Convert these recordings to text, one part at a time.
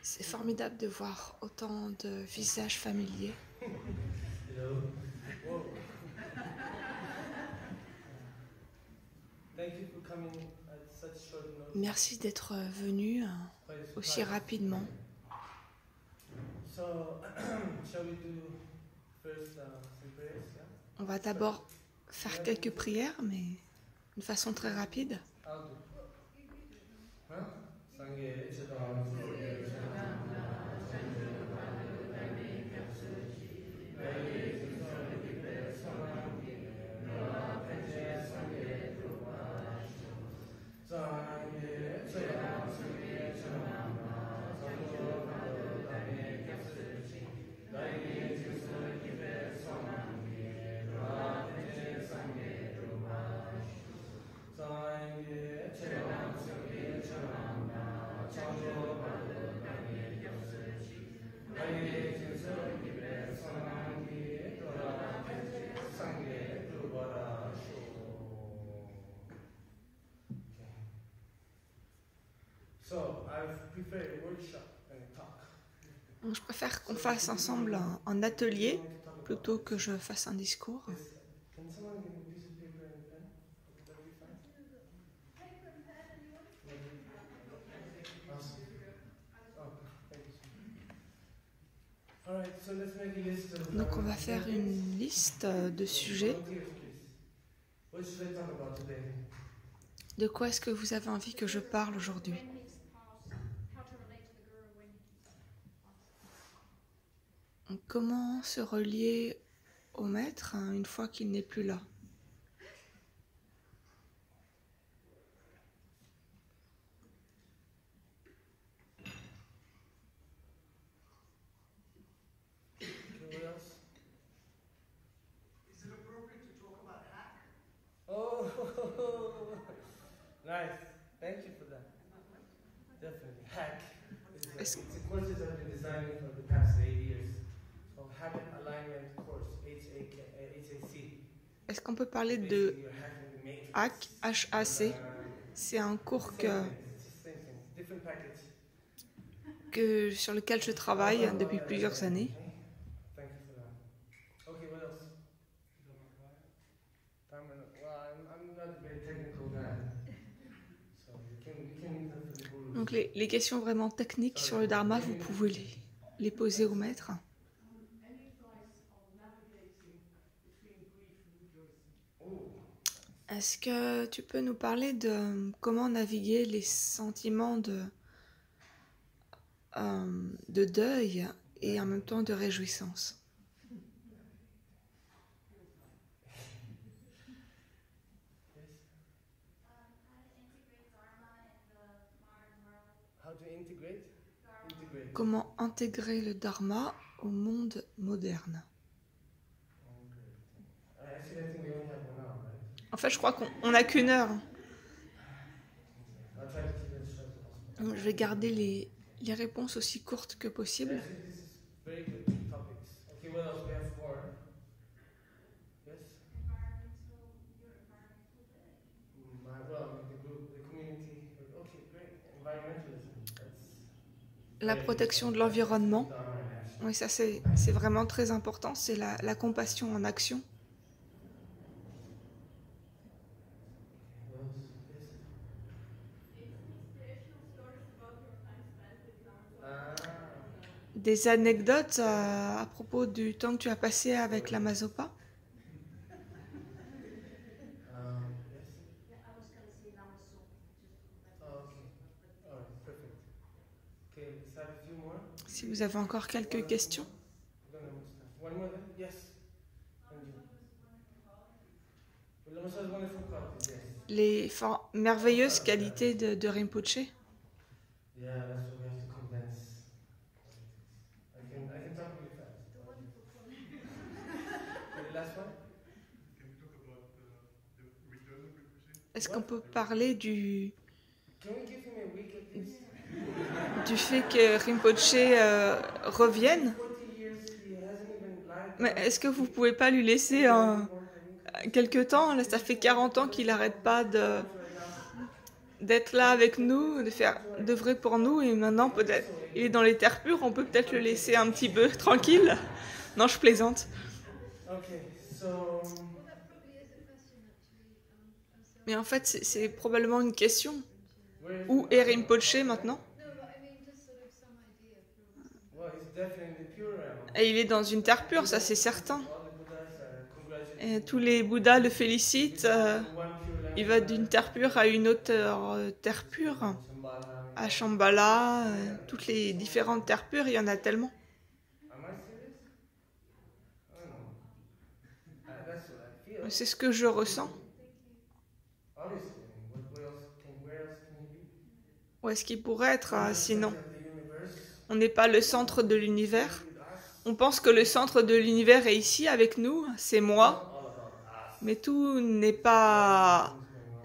C'est formidable de voir autant de visages familiers. Merci d'être venu aussi rapidement. On va d'abord faire quelques prières, mais de façon très rapide. Donc, je préfère qu'on fasse ensemble un atelier plutôt que je fasse un discours. Donc on va faire une liste de sujets. De quoi est-ce que vous avez envie que je parle aujourd'hui? Comment se relier au maître une fois qu'il n'est plus là? Nice. Thank you for that. Definitely. Hack. It's a course that I've been designing for the past 8 years. So Habit Alignment Course, HAC. Est-ce qu'on peut parler de HAC, HAC? C'est un cours sur lequel je travaille depuis plusieurs années. Donc les questions vraiment techniques sur le Dharma, vous pouvez les poser au maître. Est-ce que tu peux nous parler de comment naviguer les sentiments de deuil et en même temps de réjouissance? Comment intégrer le Dharma au monde moderne? En fait, je crois qu'on n'a qu'une heure. Donc, je vais garder les réponses aussi courtes que possible. La protection de l'environnement. Oui, ça c'est vraiment très important, c'est la compassion en action. Des anecdotes à propos du temps que tu as passé avec la Mazopa? Si vous avez encore quelques questions. Les merveilleuses qualités de Rinpoche. Est-ce qu'on peut parler du fait que Rinpoche revienne? Mais est-ce que vous ne pouvez pas lui laisser quelque temps? Là, ça fait 40 ans qu'il n'arrête pas de... d'être là avec nous, de faire d'œuvrer pour nous, et maintenant peut-être il est dans les terres pures, on peut peut-être le laisser un petit peu tranquille. Non, je plaisante. Okay, so Mais en fait, c'est probablement une question. where is Où est Rinpoche maintenant? well, it's definitely the pure realm. Et il est dans une terre pure, ça c'est certain. All the Buddhas congratulate Et him. tous les Bouddhas le He's félicitent. gone from one pure land Il to va d'une another. terre pure à une autre terre pure. Shambhala, À Shambhala, toutes les différentes terres pures, il y en a tellement. Am I serious? I don't know. That's what I feel. C'est ce que je ressens. Obviously, where else can he be? Où est-ce qu'il pourrait être sinon? Center of the universe. On n'est pas le centre de l'univers. With us. On pense que le centre de l'univers est ici avec nous, c'est moi. All about us. Mais tout n'est pas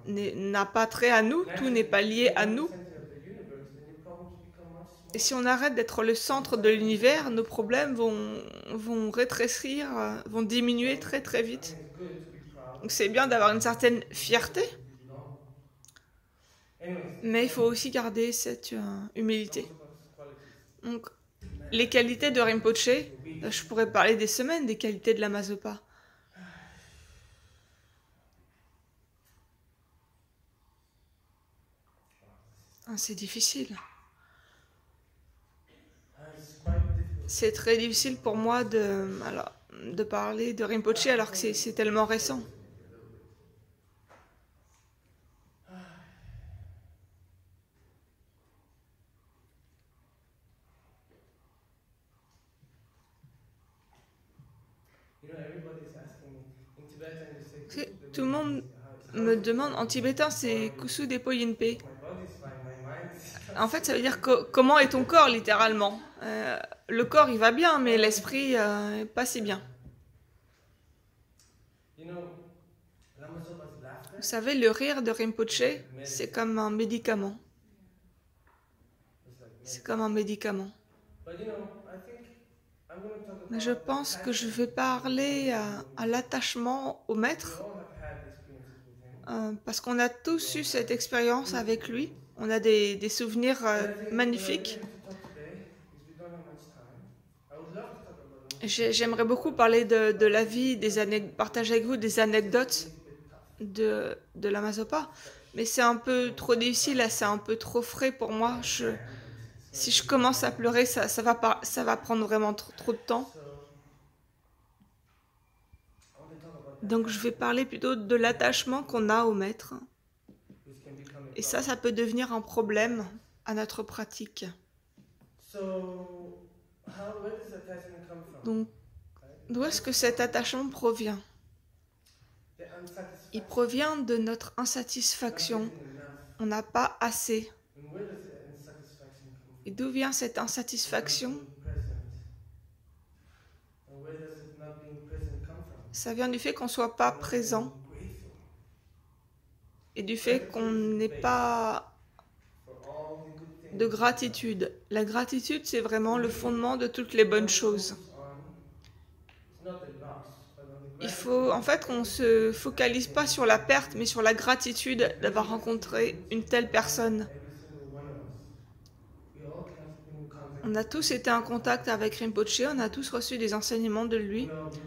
n'a pas trait à nous, tout n'est pas lié à nous. Center of the universe, then your problems become much smaller. Et si on arrête d'être le centre de l'univers, nos problèmes vont rétrécir, vont diminuer très très vite. It's good to be proud. Donc c'est bien d'avoir une certaine fierté, You know. Anyways, mais il faut aussi garder cette humilité. Mazopa's qualities. Donc les qualités de Rinpoche, je pourrais parler des semaines des qualités de la Mazopa. C'est difficile. It's quite difficult. C'est très difficile pour moi de parler de Rinpoche alors que c'est tellement récent. You know, everybody's asking me. In Tibetan, you say, Tout le monde me demande, en tibétain c'est Kusu Depo Yinpe. my body's fine, my mind is En fait, ça veut dire comment est ton corps, littéralement. Le corps, il va bien, mais l'esprit, pas si bien. You know, Lamazopa's laughter Vous savez, le rire de Rinpoche, c'est comme un médicament. is like C'est comme un médicament. But you know, I think I'm going to talk about Mais je pense que je vais parler à l'attachement au maître, we all have had experiences with him. parce qu'on a tous eu cette expérience avec lui. On a des souvenirs But I think magnifiques. what I really want to talk today, because we don't have much time, I would love to talk about J'aimerais beaucoup parler de la vie, partager avec vous des anecdotes de la Mazopa. Mais c'est un peu trop difficile, c'est un peu trop frais pour moi. Si je commence à pleurer, ça va prendre vraiment trop de temps. So, I want to talk about Donc je vais parler plutôt de l'attachement qu'on a au maître. which can become a Et ça peut devenir un problème à notre pratique. So, where does attachment come from? Donc d'où est-ce que cet attachement provient? The unsatisfaction. Il provient de notre insatisfaction. Not getting enough. On n'a pas assez. And where does the unsatisfaction come Et d'où vient cette from? insatisfaction? Not being present. And where does it not being present come from? Ça vient du fait qu'on ne soit pas Not présent being grateful et du fait qu'on n'ait pas for all the good things. de gratitude. La gratitude, c'est vraiment le fondement de toutes les bonnes choses. It's not the loss, but on the Il faut, en fait, qu'on se focalise pas sur la perte, mais sur la gratitude d'avoir rencontré une telle personne. every single one of us. We all have been in contact. On a tous été en contact avec Rinpoche, on a tous reçu des enseignements de lui. We all rejoice.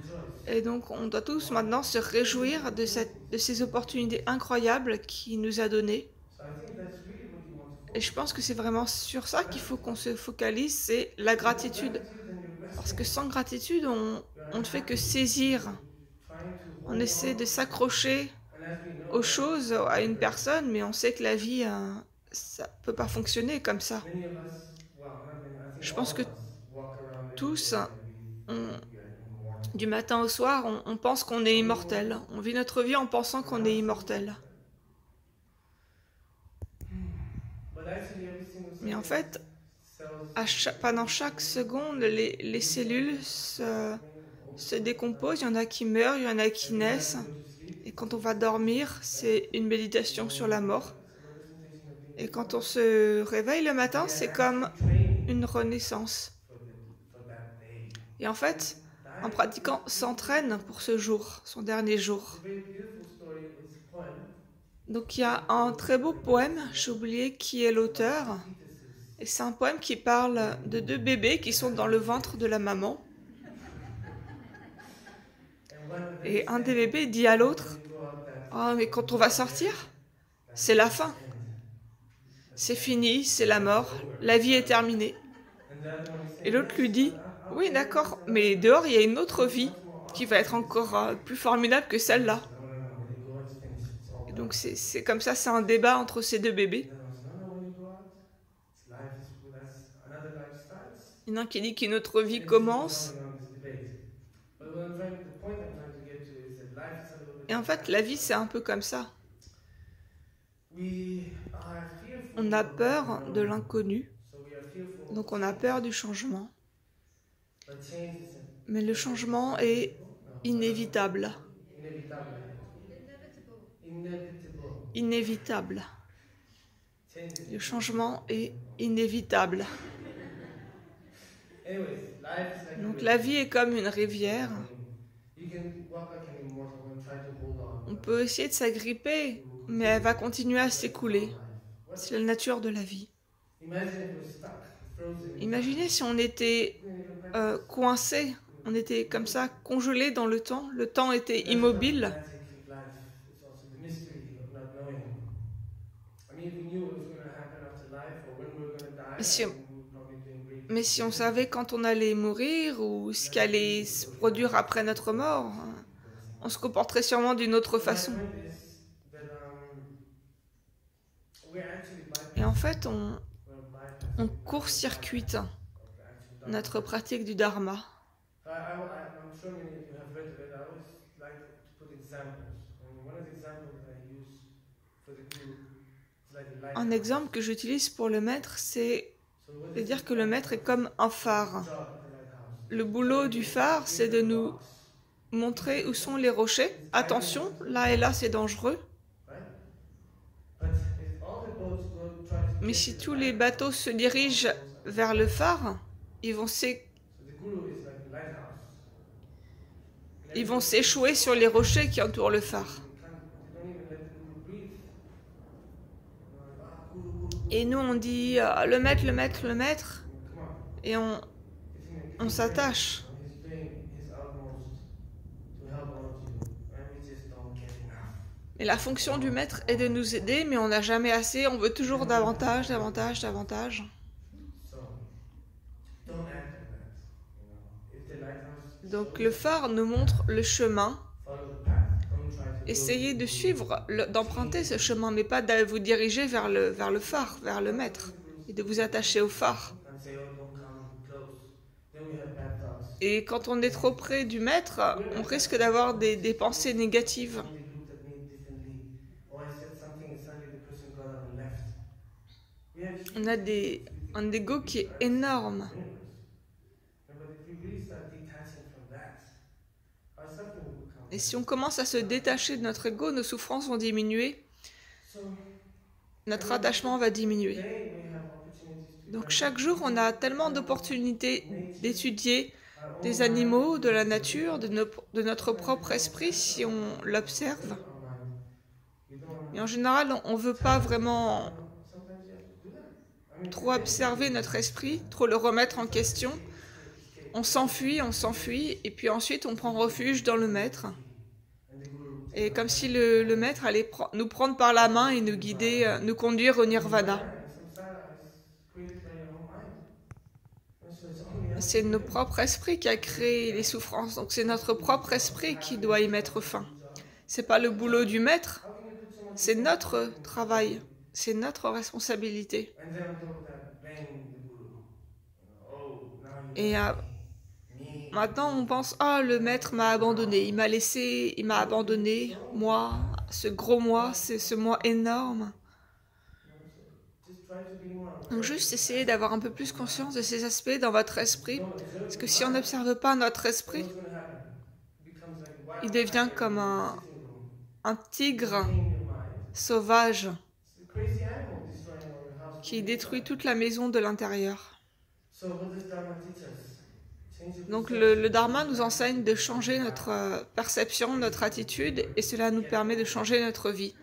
Et donc, on doit tous maintenant se réjouir de ces opportunités incroyables qu'il nous a données. So I think that's really what you want to Et je pense que c'est vraiment sur ça qu'il faut qu'on se focalise, c'est la gratitude. focus on. You're Parce que sans gratitude, on ne fait que saisir. trying to On hold essaie on. de s'accrocher And as we know, aux choses, à une personne, mais on sait que la vie, ça peut pas fonctionner comme ça. many of us, well, not many, I think Je all pense of que us walk around every tous, day and on- we are immortal. du matin au soir, on pense qu'on est immortel. On vit notre vie en pensant qu'on est immortel. But actually, every single Mais en fait, cells pendant chaque seconde, les cellules se décomposent. Il y en a qui meurent, il y en a qui naissent. Et quand on va dormir, c'est une méditation sur la mort. Et quand on se réveille le matin, c'est comme une renaissance. for that day. Et en fait, en pratiquant, s'entraîne pour ce jour, son dernier jour. It's a very beautiful story. It's a poem. Donc il y a un très beau poème, j'ai oublié qui est l'auteur, et c'est un poème qui parle de deux bébés qui sont dans le ventre de la maman. And one of them Et un des said, bébés dit à "Oh, when l'autre, you grow up, that «Ah, mais quand on va sortir, c'est la that's fin. the end. That's C'est the end. fini, c'est la It's mort, over. la vie est terminée.» And the other one is Et saying, l'autre lui yes, dit, «Oui, okay, d'accord, there's mais another dehors, il y a une one. autre It's vie much more qui va être awesome than encore this. plus formidable que And he celle-là.» said, no, no, no, when you grow, it's finished. It's all Et done. donc c'est comme ça, c'est un débat entre ces deux And bébés. the other one said, no, no, when you grow out, it's life is that's another life starts. Il y en a un qui dit qu'une autre vie And this is commence. going on this debate. But the point I'm trying to get to is that life is a little bit Et en like fait, that. la vie, c'est un peu comme ça. We are fearful On a of the peur de unknown. l'inconnu, So we are fearful of donc on a peur du changement. But change is Mais le changement est inévitable. inevitable. Inevitable. Inévitable. Change is Le changement est inévitable. Anyways, life is like Donc a la river. vie est comme une rivière. You can walk like an immortal and try to hold on. On peut essayer de s'agripper, mais elle va continuer à s'écouler. C'est la nature de la vie. Imagine if we're stuck, frozen. Imaginez si on était coincé, on était comme ça, congelé dans le temps était immobile. Mais si on savait quand on allait mourir ou ce qui allait se produire après notre mort, on se comporterait sûrement d'une autre façon. Et en fait, on court-circuite notre pratique du dharma. Un exemple que j'utilise pour le maître, c'est de dire que le maître est comme un phare. Le boulot du phare, c'est de nous montrer où sont les rochers. Attention, là et là, c'est dangereux. Mais si tous les bateaux se dirigent vers le phare, ils vont s'échouer sur les rochers qui entourent le phare. Et nous, on dit le maître, le maître, le maître, et on s'attache. Et la fonction du maître est de nous aider, mais on n'a jamais assez, on veut toujours davantage, davantage, davantage. Donc le phare nous montre le chemin. Essayez de suivre, d'emprunter ce chemin, mais pas de vous diriger vers le phare, vers le maître, et de vous attacher au phare. Et quand on est trop près du maître, on risque d'avoir des pensées négatives. On a un ego qui est énorme. Et si on commence à se détacher de notre ego, nos souffrances vont diminuer, notre attachement va diminuer. Donc chaque jour, on a tellement d'opportunités d'étudier des animaux, de la nature, de notre propre esprit, si on l'observe. Et en général, on ne veut pas vraiment trop observer notre esprit, trop le remettre en question. On s'enfuit, et puis ensuite on prend refuge dans le maître. Et comme si le maître allait nous prendre par la main et nous guider, nous conduire au nirvana. C'est notre propre esprit qui a créé les souffrances, donc c'est notre propre esprit qui doit y mettre fin. C'est pas le boulot du maître, c'est notre travail, c'est notre responsabilité. Et maintenant on pense, le maître m'a abandonné, il m'a laissé, il m'a abandonné, moi, ce gros moi, c'est ce moi énorme. Donc juste essayer d'avoir un peu plus conscience de ces aspects dans votre esprit, parce que si on n'observe pas notre esprit, il devient comme un tigre sauvage qui détruit toute la maison de l'intérieur. Donc le dharma nous enseigne de changer notre perception, notre attitude, et cela nous permet de changer notre vie.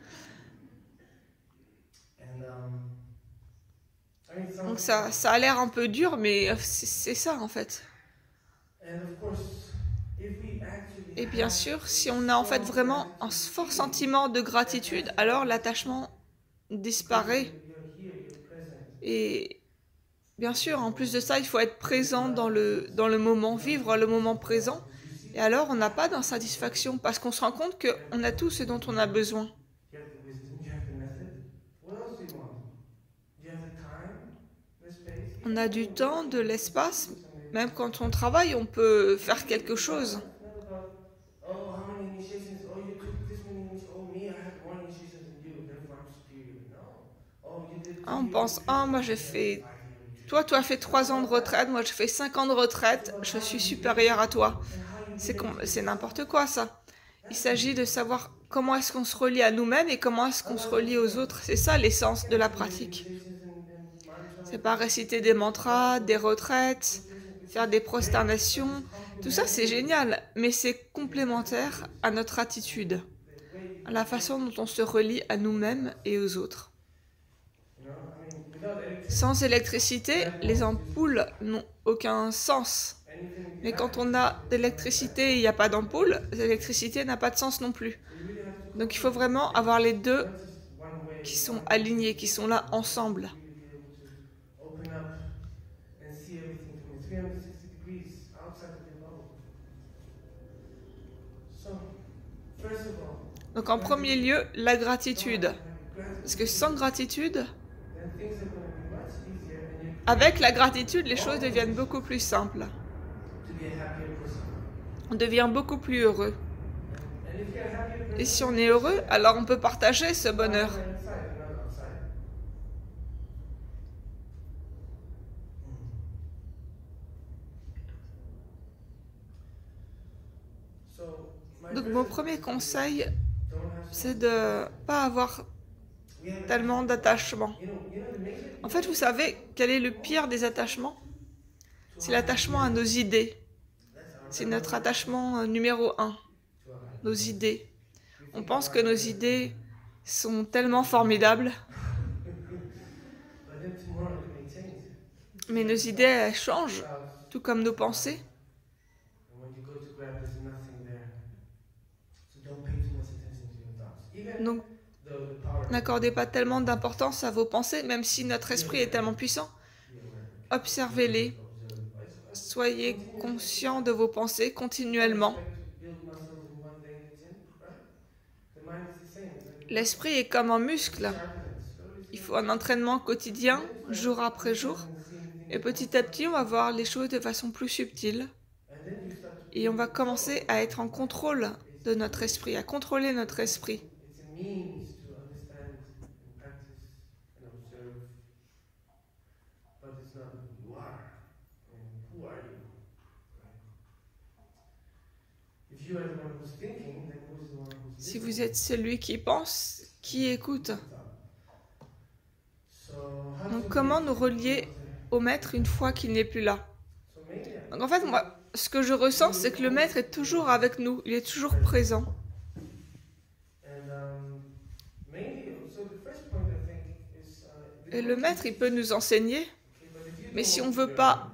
Donc ça a l'air un peu dur, mais c'est ça en fait. Et bien sûr, si on a en fait vraiment un fort sentiment de gratitude, alors l'attachement disparaît. Et bien sûr, en plus de ça, il faut être présent dans le moment, vivre le moment présent. Et alors, on n'a pas d'insatisfaction parce qu'on se rend compte qu'on a tout ce dont on a besoin. On a du temps, de l'espace. Même quand on travaille, on peut faire quelque chose. Oh, how many initiations? Oh, you took this many initiations. Oh, me, I had more initiations than you, therefore I'm superior. No. Oh, you did On 3 years pense, retreat. ah, moi Oh, j'ai me, I did fait 5 year retreat. toi, tu as fait 3 ans de retraite, moi j'ai fait 5 ans de retraite, It's je about how suis you supérieur à relate toi. and how you relate to C'est yourself. n'importe quoi ça. Il That's s'agit de it. savoir comment est-ce qu'on se relie à nous-mêmes et comment est-ce qu'on se Otherwise, relie aux autres. C'est ça you l'essence de can't la do pratique. meditations and mantras C'est and pas réciter des mantras, des retraites, it's faire des just great, but prosternations. it's Tout ça c'est complementary génial, mais c'est to your complémentaire attitude à notre and attitude, the way à la you façon relate dont on to se relie à nous-mêmes yourself. et aux autres. You know, I mean, without electricity, Sans électricité, life les won't be ampoules useful. n'ont aucun sens. Anything you Mais have quand on electricity, a but you don't have life, d'électricité et il n'y a pas d'ampoule, l'électricité n'a pas de sens non plus. so you really have to Donc il faut complement vraiment things, avoir les deux not just one qui way, sont one alignés, qui sont là but ensemble. really be able to open up and see everything from a 360 degrees outside of your bubble. So, first of all, Donc en premier lieu, la gratitude. Parce que gratitude, sans gratitude, then things are going to be much easier and you avec la gratitude, les choses deviennent beaucoup plus simples. to be a happier person. On devient beaucoup plus heureux. And if you're a happier person, Et si on est heureux, alors on peut partager ce bonheur. inside and not outside. So, my Donc first mon premier conseil, don't have c'est de pas avoir tellement d'attachement. the major En fait, vous savez quel est le pire des attachements? C'est l'attachement à nos idées. C'est notre attachement numéro 1, nos idées. On pense que nos idées sont tellement formidables, but then tomorrow it may change. mais nos idées, elles changent, tout comme nos pensées. And when you go to grab, there's nothing there. So don't pay too much attention to your thoughts. Even Donc, the power. n'accordez pas tellement d'importance à vos pensées, même si notre esprit est tellement puissant. Observez-les. Soyez conscient de vos pensées continuellement. L'esprit est comme un muscle. Il faut un entraînement quotidien, jour après jour. Et petit à petit, on va voir les choses de façon plus subtile. Et on va commencer à être en contrôle de notre esprit, à contrôler notre esprit. Si vous êtes celui qui pense, qui écoute. Donc comment nous relier au maître une fois qu'il n'est plus là? Donc en fait, moi, ce que je ressens, c'est que le maître est toujours avec nous, il est toujours présent. Et le maître, il peut nous enseigner, mais si on veut pas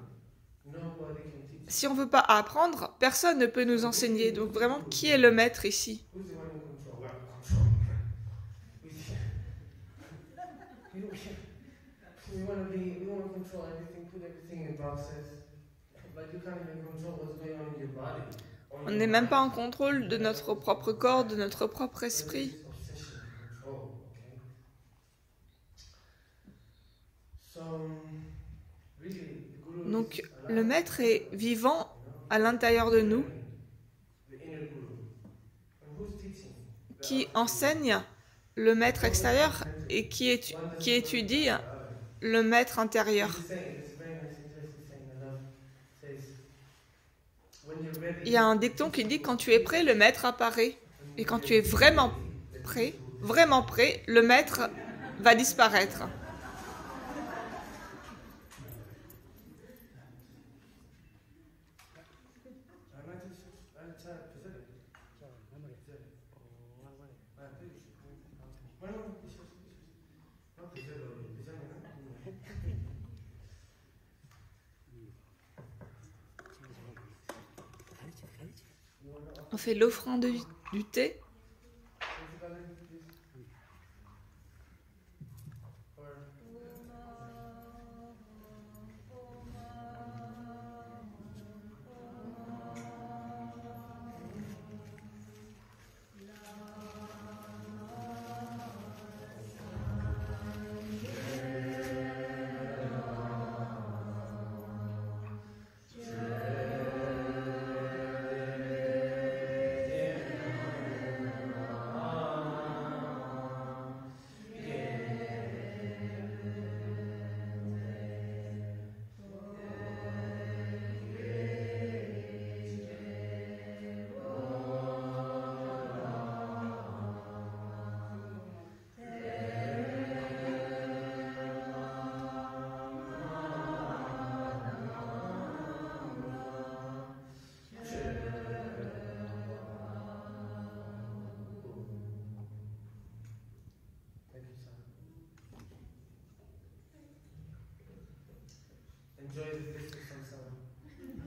apprendre, personne ne peut nous enseigner. Donc vraiment, qui est le maître ici? On n'est même pas en contrôle de notre propre corps, de notre propre esprit. Donc le maître est vivant à l'intérieur de nous, qui enseigne le maître extérieur et qui étudie le maître intérieur. Il y a un dicton qui dit: quand tu es prêt, le maître apparaît. Et quand tu es vraiment prêt, le maître va disparaître. On fait l'offrande du thé.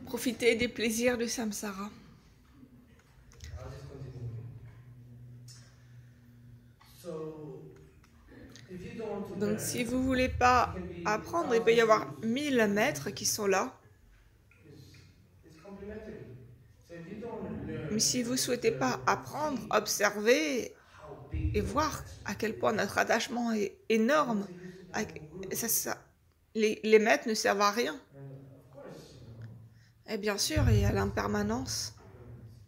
Profiter des plaisirs du samsara. Donc si vous ne voulez pas apprendre, il peut y avoir 1000 maîtres qui sont là. Mais si vous ne souhaitez pas apprendre, observer et voir à quel point notre attachement est énorme, les maîtres ne servent à rien. Et bien sûr, il y a l'impermanence.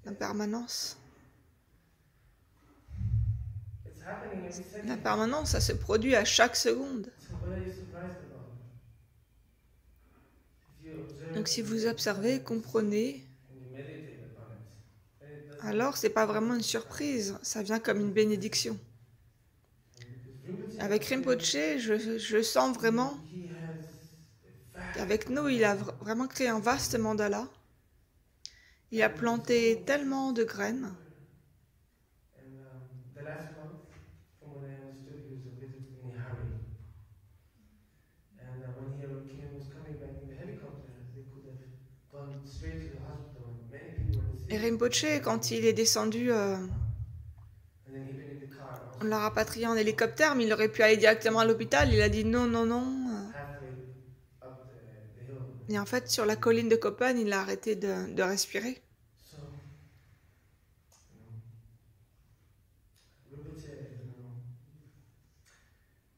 L'impermanence. L'impermanence, ça se produit à chaque seconde. Donc si vous observez, comprenez, alors c'est pas vraiment une surprise, ça vient comme une bénédiction. Avec Rinpoche, je sens vraiment qu'avec nous, il a vraiment créé un vaste mandala. Il a planté tellement de graines. Et Rinpoche, quand il est descendu, on l'a rapatrié en hélicoptère, mais il aurait pu aller directement à l'hôpital. Il a dit non, non, non. Et en fait, sur la colline de Kopan, il a arrêté de respirer.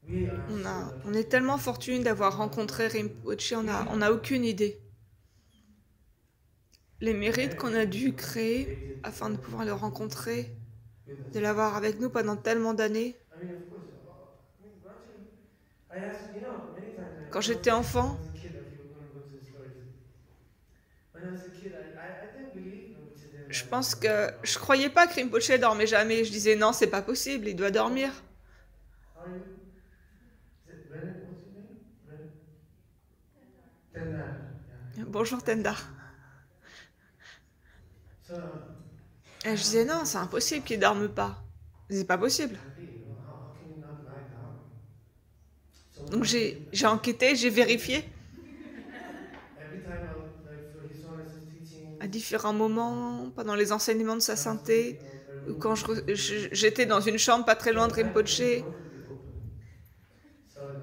On est tellement fortunés d'avoir rencontré Rinpoche, on n'a aucune idée. Les mérites qu'on a dû créer afin de pouvoir le rencontrer, de l'avoir avec nous pendant tellement d'années. Quand j'étais enfant, je pense que je croyais pas que Rinpoche dormait jamais. Je disais non, c'est pas possible, il doit dormir. Bonjour Tenda. Et je disais non, c'est impossible qu'il dorme pas. C'est pas possible. Donc j'ai enquêté, j'ai vérifié. À différents moments, pendant les enseignements de sa sainteté, ou quand j'étais dans une chambre pas très loin de Rinpoche,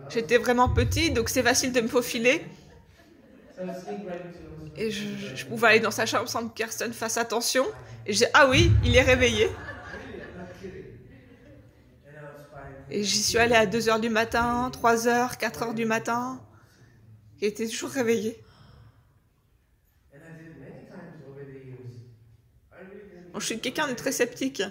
j'étais vraiment petit, donc c'est facile de me faufiler. Et je pouvais aller dans sa chambre sans que personne fasse attention. Et j'ai ah oui, il est réveillé. Et j'y suis allée à 2h du matin, 3h, 4h du matin. Il était toujours réveillé. Bon, je suis quelqu'un de très sceptique.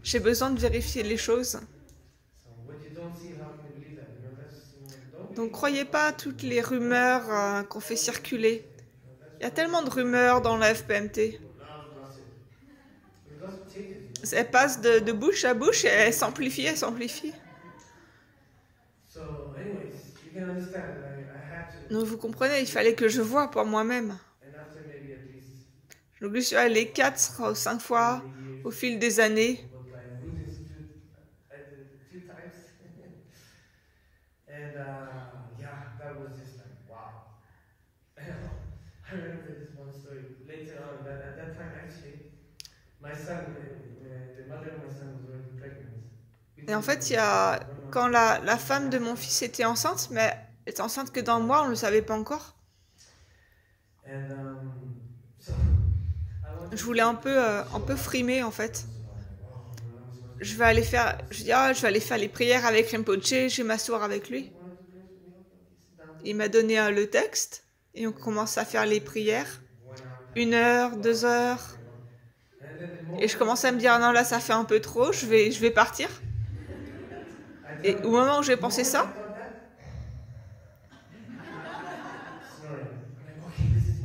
J'ai besoin de vérifier les choses. Donc croyez pas à toutes les rumeurs qu'on fait circuler. Il y a tellement de rumeurs dans la FPMT. Elles passent de bouche à bouche et elles s'amplifient, elles s'amplifient. Donc vous comprenez, il fallait que je voie pour moi-même. Donc je suis allée 4 ou 5 fois au fil des années. remember this one story. Later on, that at that time actually, my son, the mother of my son was already pregnant. Et en fait, quand la femme de mon fils était enceinte, mais elle était enceinte que d'un mois, on ne le savait pas encore. Je voulais un peu frimer en fait. Je vais aller faire, je dis, je vais aller faire les prières avec Rinpoche, je vais m'asseoir avec lui. Il m'a donné le texte et on commence à faire les prières. 1 heure, 2 heures. Et je commence à me dire, non là ça fait un peu trop, je vais partir. Et au moment où j'ai pensé ça,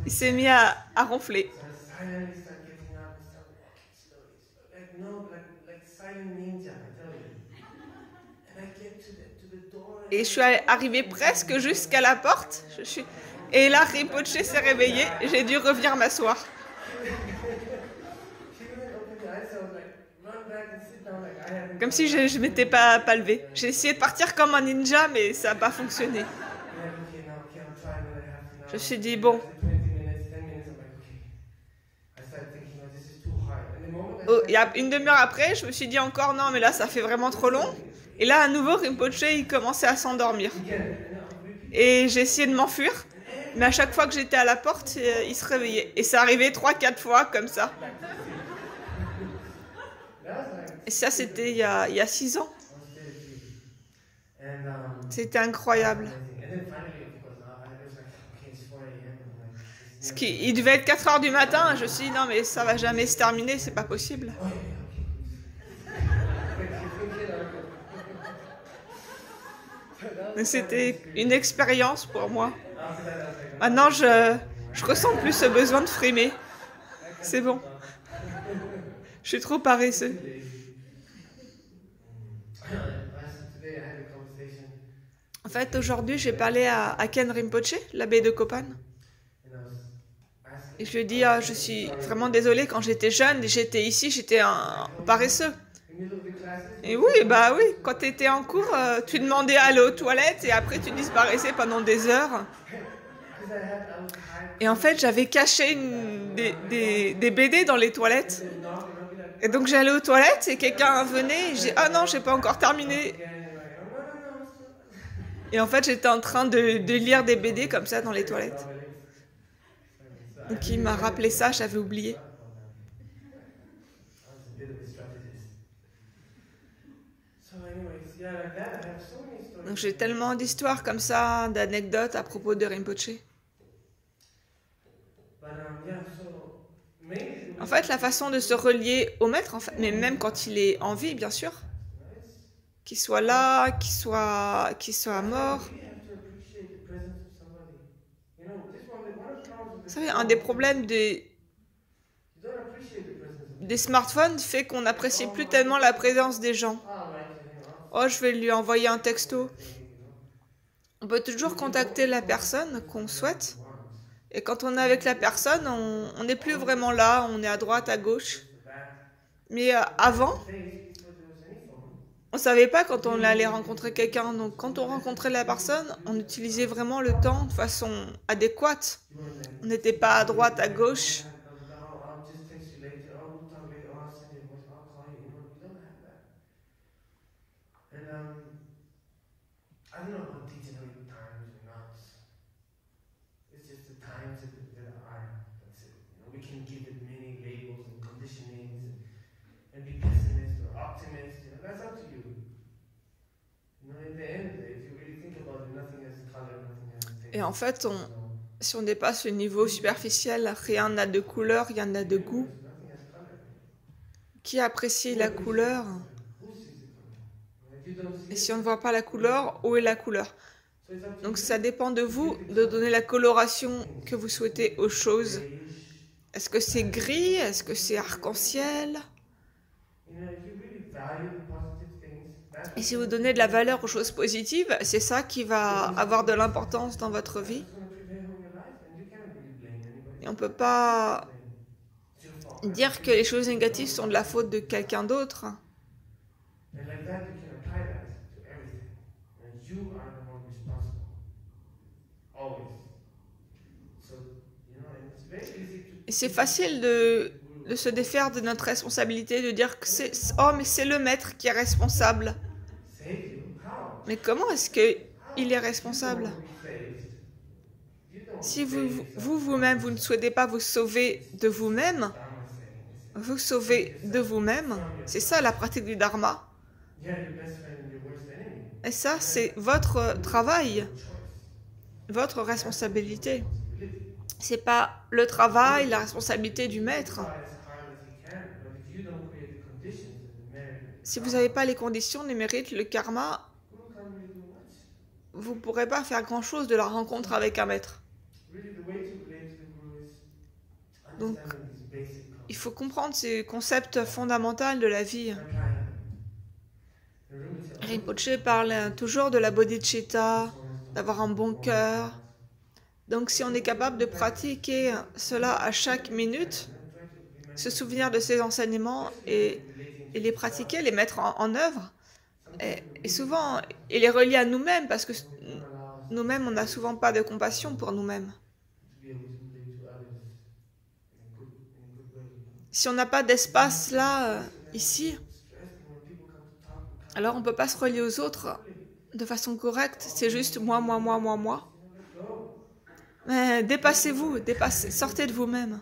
il s'est mis à ronfler. Et je suis arrivée presque jusqu'à la porte. Et là, Rinpoche s'est réveillé. J'ai dû revenir m'asseoir. Comme si je ne m'étais pas levée. J'ai essayé de partir comme un ninja, mais ça n'a pas fonctionné. Je me suis dit, bon. Il y a une demi-heure après, je me suis dit encore, non, mais là, ça fait vraiment trop long. Et là, à nouveau, Rinpoche, il commençait à s'endormir. Et j'ai essayé de m'enfuir. Mais à chaque fois que j'étais à la porte, il se réveillait. Et ça arrivait 3-4 fois comme ça. Et ça, c'était il y a 6 ans. C'était incroyable. Il devait être 4 heures du matin. Je me suis dit, non, mais ça va jamais se terminer, c'est pas possible. C'était une expérience pour moi. Maintenant, je ressens plus ce besoin de frimer. C'est bon. Je suis trop paresseux. En fait, aujourd'hui, j'ai parlé à Ken Rinpoche, l'abbé de Kopan. Et je lui ai dit, je suis vraiment désolée, quand j'étais jeune, j'étais ici, j'étais un paresseux. Et oui, bah oui, quand tu étais en cours, tu demandais à aller aux toilettes et après tu disparaissais pendant des heures. Et en fait, j'avais caché des BD dans les toilettes. Et donc j'allais aux toilettes et quelqu'un venait et j'ai dit, ah non, j'ai pas encore terminé. Et en fait, j'étais en train de lire des BD comme ça dans les toilettes. Donc il m'a rappelé ça, j'avais oublié. Donc j'ai tellement d'histoires comme ça, d'anecdotes à propos de Rinpoche. En fait, la façon de se relier au maître, en fait, mais même quand il est en vie, bien sûr, qu'il soit là, qu'il soit mort. Vous savez, un des problèmes des smartphones fait qu'on n'apprécie plus tellement la présence des gens. Oh, je vais lui envoyer un texto. On peut toujours contacter la personne qu'on souhaite. Et quand on est avec la personne, on n'est plus vraiment là, on est à droite, à gauche. Mais avant, on savait pas quand on allait rencontrer quelqu'un. Donc quand on rencontrait la personne, on utilisait vraiment le temps de façon adéquate. On n'était pas à droite, à gauche. Et en fait, si on dépasse le niveau superficiel, rien n'a de couleur, rien n'a de goût. Qui apprécie la couleur? Et si on ne voit pas la couleur, où est la couleur? Donc ça dépend de vous de donner la coloration que vous souhaitez aux choses. Est-ce que c'est gris? Est-ce que c'est arc-en-ciel? Et si vous donnez de la valeur aux choses positives, c'est ça qui va avoir de l'importance dans votre vie. Et on ne peut pas dire que les choses négatives sont de la faute de quelqu'un d'autre. Et c'est facile de se défaire de notre responsabilité, de dire que c'est oh mais c'est le maître qui est responsable. Mais comment est-ce qu'il est responsable? Si vous-même, vous ne souhaitez pas vous sauver de vous-même, vous sauver de vous-même, c'est ça la pratique du dharma. Et ça, c'est votre travail, votre responsabilité. C'est pas le travail, la responsabilité du maître. Si vous n'avez pas les conditions, les mérites, le karma, vous ne pourrez pas faire grand-chose de la rencontre avec un maître. Donc, il faut comprendre ces concepts fondamentaux de la vie. Rinpoche parle toujours de la bodhicitta, d'avoir un bon cœur. Donc, si on est capable de pratiquer cela à chaque minute, se souvenir de ces enseignements et les pratiquer, les mettre en œuvre, et souvent, et les relier à nous-mêmes, parce que nous-mêmes, on n'a souvent pas de compassion pour nous-mêmes. Si on n'a pas d'espace là, ici, alors on ne peut pas se relier aux autres de façon correcte. C'est juste moi, moi, moi, moi, moi. Mais dépassez-vous, sortez de vous-même.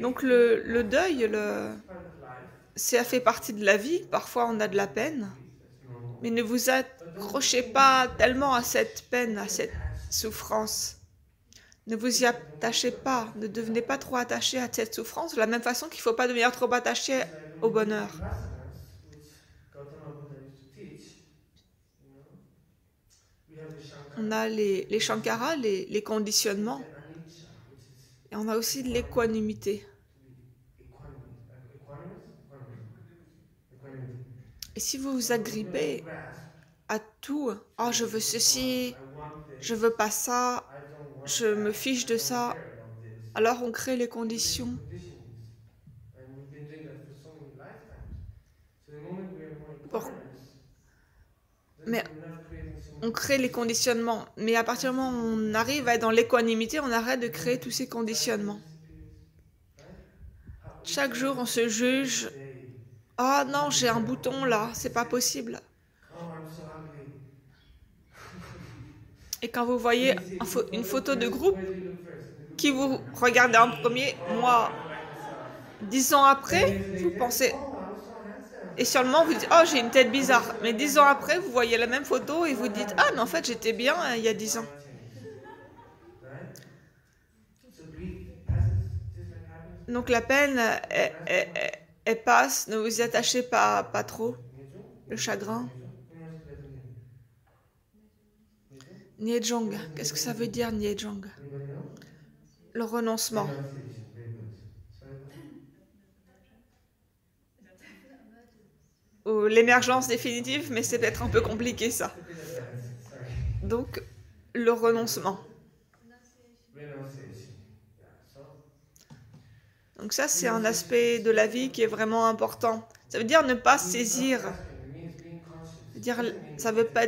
Donc le deuil, ça fait partie de la vie. Parfois on a de la peine. Mais ne vous accrochez pas tellement à cette peine, à cette souffrance. Ne vous y attachez pas, ne devenez pas trop attaché à cette souffrance, de la même façon qu'il ne faut pas devenir trop attaché au bonheur. On a les shankaras, les conditionnements, et on a aussi de l'équanimité. Et si vous vous agrippez à tout, oh je veux ceci, je veux pas ça, je me fiche de ça, alors on crée les conditions. Mais on crée les conditionnements. Mais à partir du moment où on arrive à être dans l'équanimité, on arrête de créer tous ces conditionnements. Chaque jour, on se juge. Ah oh non, j'ai un bouton là, c'est pas possible. Et quand vous voyez une photo de groupe, qui vous regardez en premier, moi, 10 ans après, vous pensez... Et seulement vous dites, oh j'ai une tête bizarre. Mais 10 ans après, vous voyez la même photo et vous dites, ah mais en fait j'étais bien il y a 10 ans. Donc la peine, elle passe, ne vous y attachez pas trop. Le chagrin. Nyejong, qu'est-ce que ça veut dire Nyejong? Le renoncement. Ou l'émergence définitive, mais c'est peut-être un peu compliqué ça. Donc, le renoncement. Donc ça, c'est un aspect de la vie qui est vraiment important. Ça veut dire ne pas saisir. Ça veut pas...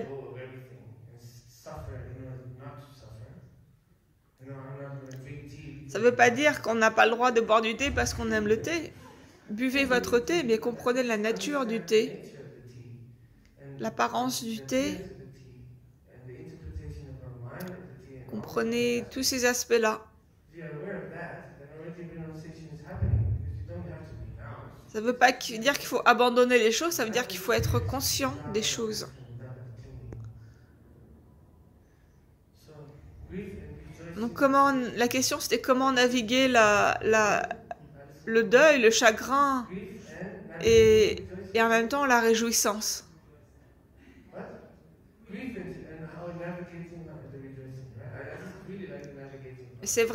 Ça veut pas dire qu'on n'a pas le droit de boire du thé parce qu'on aime le thé. Buvez votre thé, mais comprenez la nature du thé, l'apparence du thé. Comprenez tous ces aspects-là. Ça ne veut pas dire qu'il faut abandonner les choses, ça veut dire qu'il faut être conscient des choses. Donc la question c'était comment naviguer le deuil, le chagrin et en même temps la réjouissance. C'est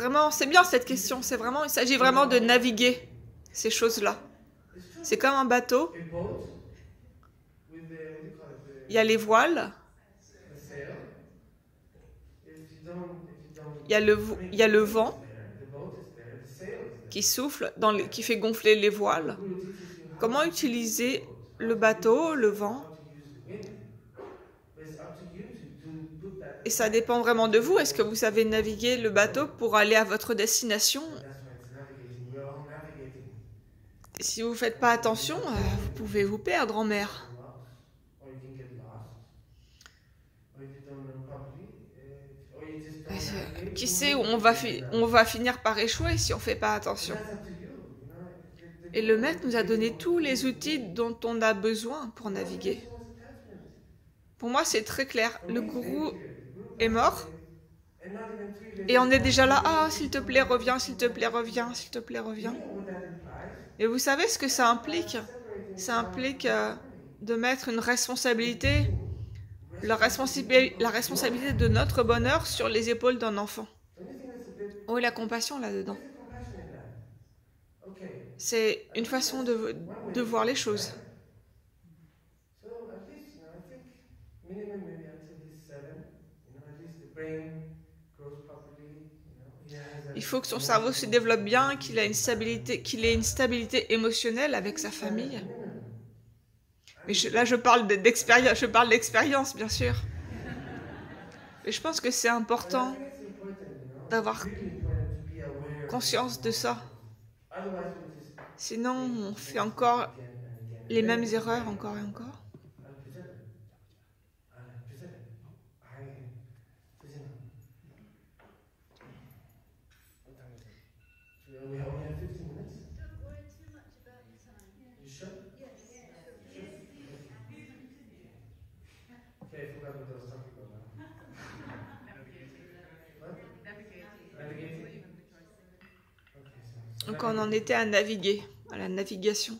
bien cette question, il s'agit vraiment de naviguer ces choses-là. C'est comme un bateau. Il y a les voiles. Il y a le vent qui souffle, qui fait gonfler les voiles. Comment utiliser le bateau, le vent? Et ça dépend vraiment de vous. Est-ce que vous savez naviguer le bateau pour aller à votre destination? That's why it's navigating. We're all navigating. Si vous faites pas attention, vous pouvez vous perdre en mer. Or you can get lost. Or if you don't know properly, or you just don't navigate. Qui sait où on va finir par échouer si on fait pas attention. That's up to you. Et le maître nous a donné tous les outils dont on a besoin pour naviguer. Pour moi, c'est très clair. Le gourou est mort. Et on est déjà là. Ah, s'il te plaît, reviens, s'il te plaît, reviens, s'il te plaît, reviens. Et vous savez ce que ça implique? Ça implique de mettre une responsabilité, la responsabilité de notre bonheur sur les épaules d'un enfant. Où est la compassion là-dedans? C'est une façon de voir les choses. Il faut que son cerveau se développe bien, qu'il ait une stabilité émotionnelle avec sa famille. Mais là, je parle d'expérience, bien sûr. Mais je pense que c'est important d'avoir conscience de ça. Sinon, on fait encore les mêmes erreurs encore et encore. We only have 15 minutes. Don't worry too much about the time. You sure? Yes. Okay, I forgot what I was talking about now. What? Navigating. Donc on en était à naviguer, à la navigation.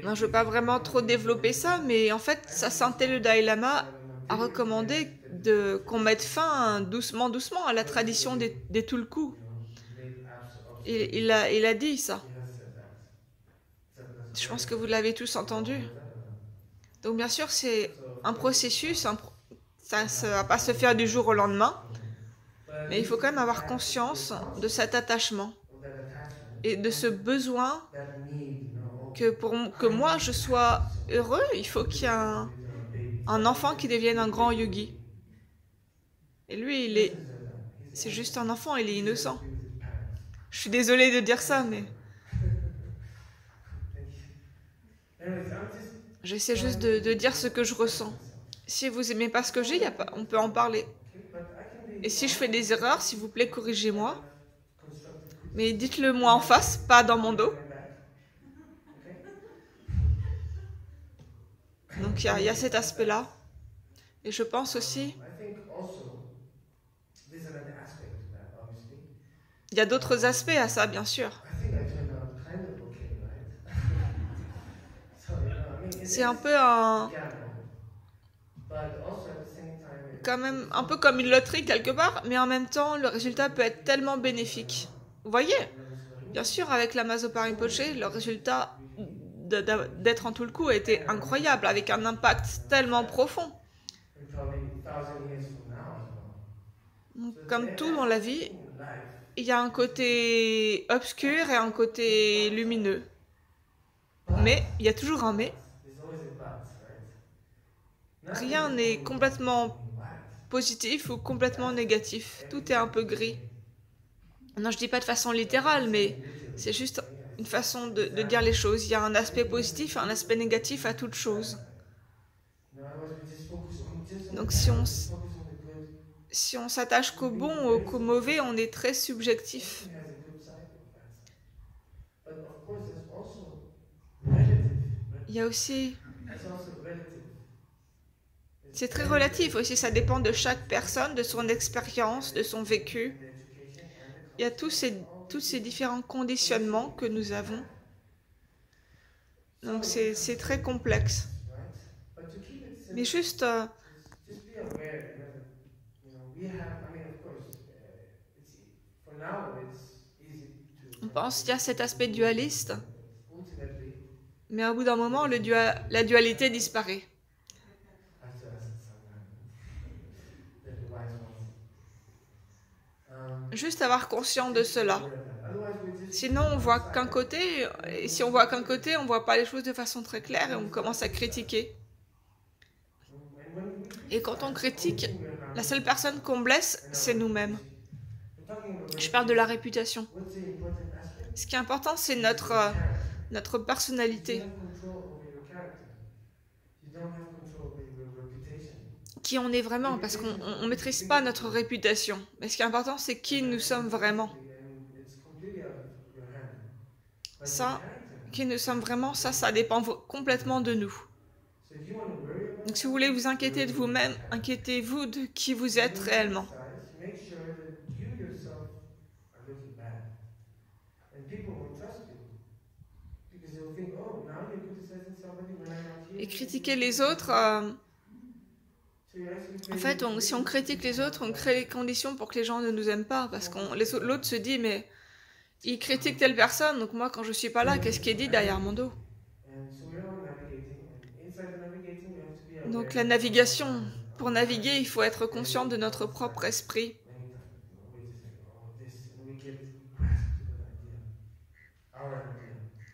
Non, je ne veux pas vraiment trop développer ça, mais en fait, sa sainteté le Dalai Lama a recommandé qu'on mette fin doucement à la tradition des tulkus. Il a dit ça. Je pense que vous l'avez tous entendu. Donc bien sûr, c'est un processus, ça ne va pas se faire du jour au lendemain, mais il faut quand même avoir conscience de cet attachement et de ce besoin que moi je sois heureux. Il faut qu'il y ait un enfant qui devienne un grand yogi. Et lui, c'est juste un enfant, il est innocent. Je suis désolée de dire ça, mais j'essaie juste de dire ce que je ressens. Si vous aimez pas ce que j'ai, on peut en parler. Et si je fais des erreurs, s'il vous plaît, corrigez-moi. Mais dites-le moi en face, pas dans mon dos. Donc il y a cet aspect-là. Et je pense aussi, il y a d'autres aspects à ça, bien sûr. C'est un peu quand même un peu comme une loterie quelque part, mais en même temps, le résultat peut être tellement bénéfique. Vous voyez? Bien sûr, avec la Masopa Rinpoche, le résultat d'être en tout le coup a été incroyable, avec un impact tellement profond. Comme tout dans la vie, il y a un côté obscur et un côté lumineux. Mais, il y a toujours un mais. Rien n'est complètement positif ou complètement négatif. Tout est un peu gris. Non, je dis pas de façon littérale, mais c'est juste une façon de dire les choses. Il y a un aspect positif et un aspect négatif à toute chose. Donc si on s'attache qu'au bon ou qu'au mauvais, on est très subjectif. Il y a aussi... C'est très relatif aussi, ça dépend de chaque personne, de son expérience, de son vécu. Il y a tous ces différents conditionnements que nous avons. Donc c'est très complexe. Mais juste... on pense qu'il y a cet aspect dualiste, mais au bout d'un moment, la dualité disparaît. Juste avoir conscience de cela. Sinon, on voit qu'un côté, et si on voit qu'un côté, on voit pas les choses de façon très claire et on commence à critiquer. And when we Et quand on criticize, the only critique, thing we're la harming seule personne qu'on blesse, and our c'est nous-mêmes. reputation. We're talking about Je parle de la reputation. réputation. What's the important aspect? Ce qui est important, c'est Is your character. notre If you personnalité. have control over your character, you don't have control over your reputation. Qui on est vraiment, parce qu'on ne maîtrise pas notre réputation. Mais ce qui est important, c'est qui nous sommes vraiment. It's completely out of your hand. But your Ça, character. qui nous sommes vraiment, ça dépend complètement de nous. So if you want to worry about Donc si vous voulez vous inquiéter de vous-même, inquiétez-vous de qui vous êtes réellement. make sure that you yourself are looking bad. And people won't trust you. Because they'll think, oh, now you're criticizing somebody when I'm not here. Et critiquer les autres, So you're actually en fait, si on critique les autres, on crée les conditions pour que les gens ne nous aiment pas. Parce que l'autre se dit, mais il critique telle personne, donc moi quand je suis pas là, qu'est-ce qui est dit derrière mon dos? And so we're all navigating. And inside the navigating, we have to be aware. Donc la navigation, pour naviguer, il faut être conscient de notre propre esprit.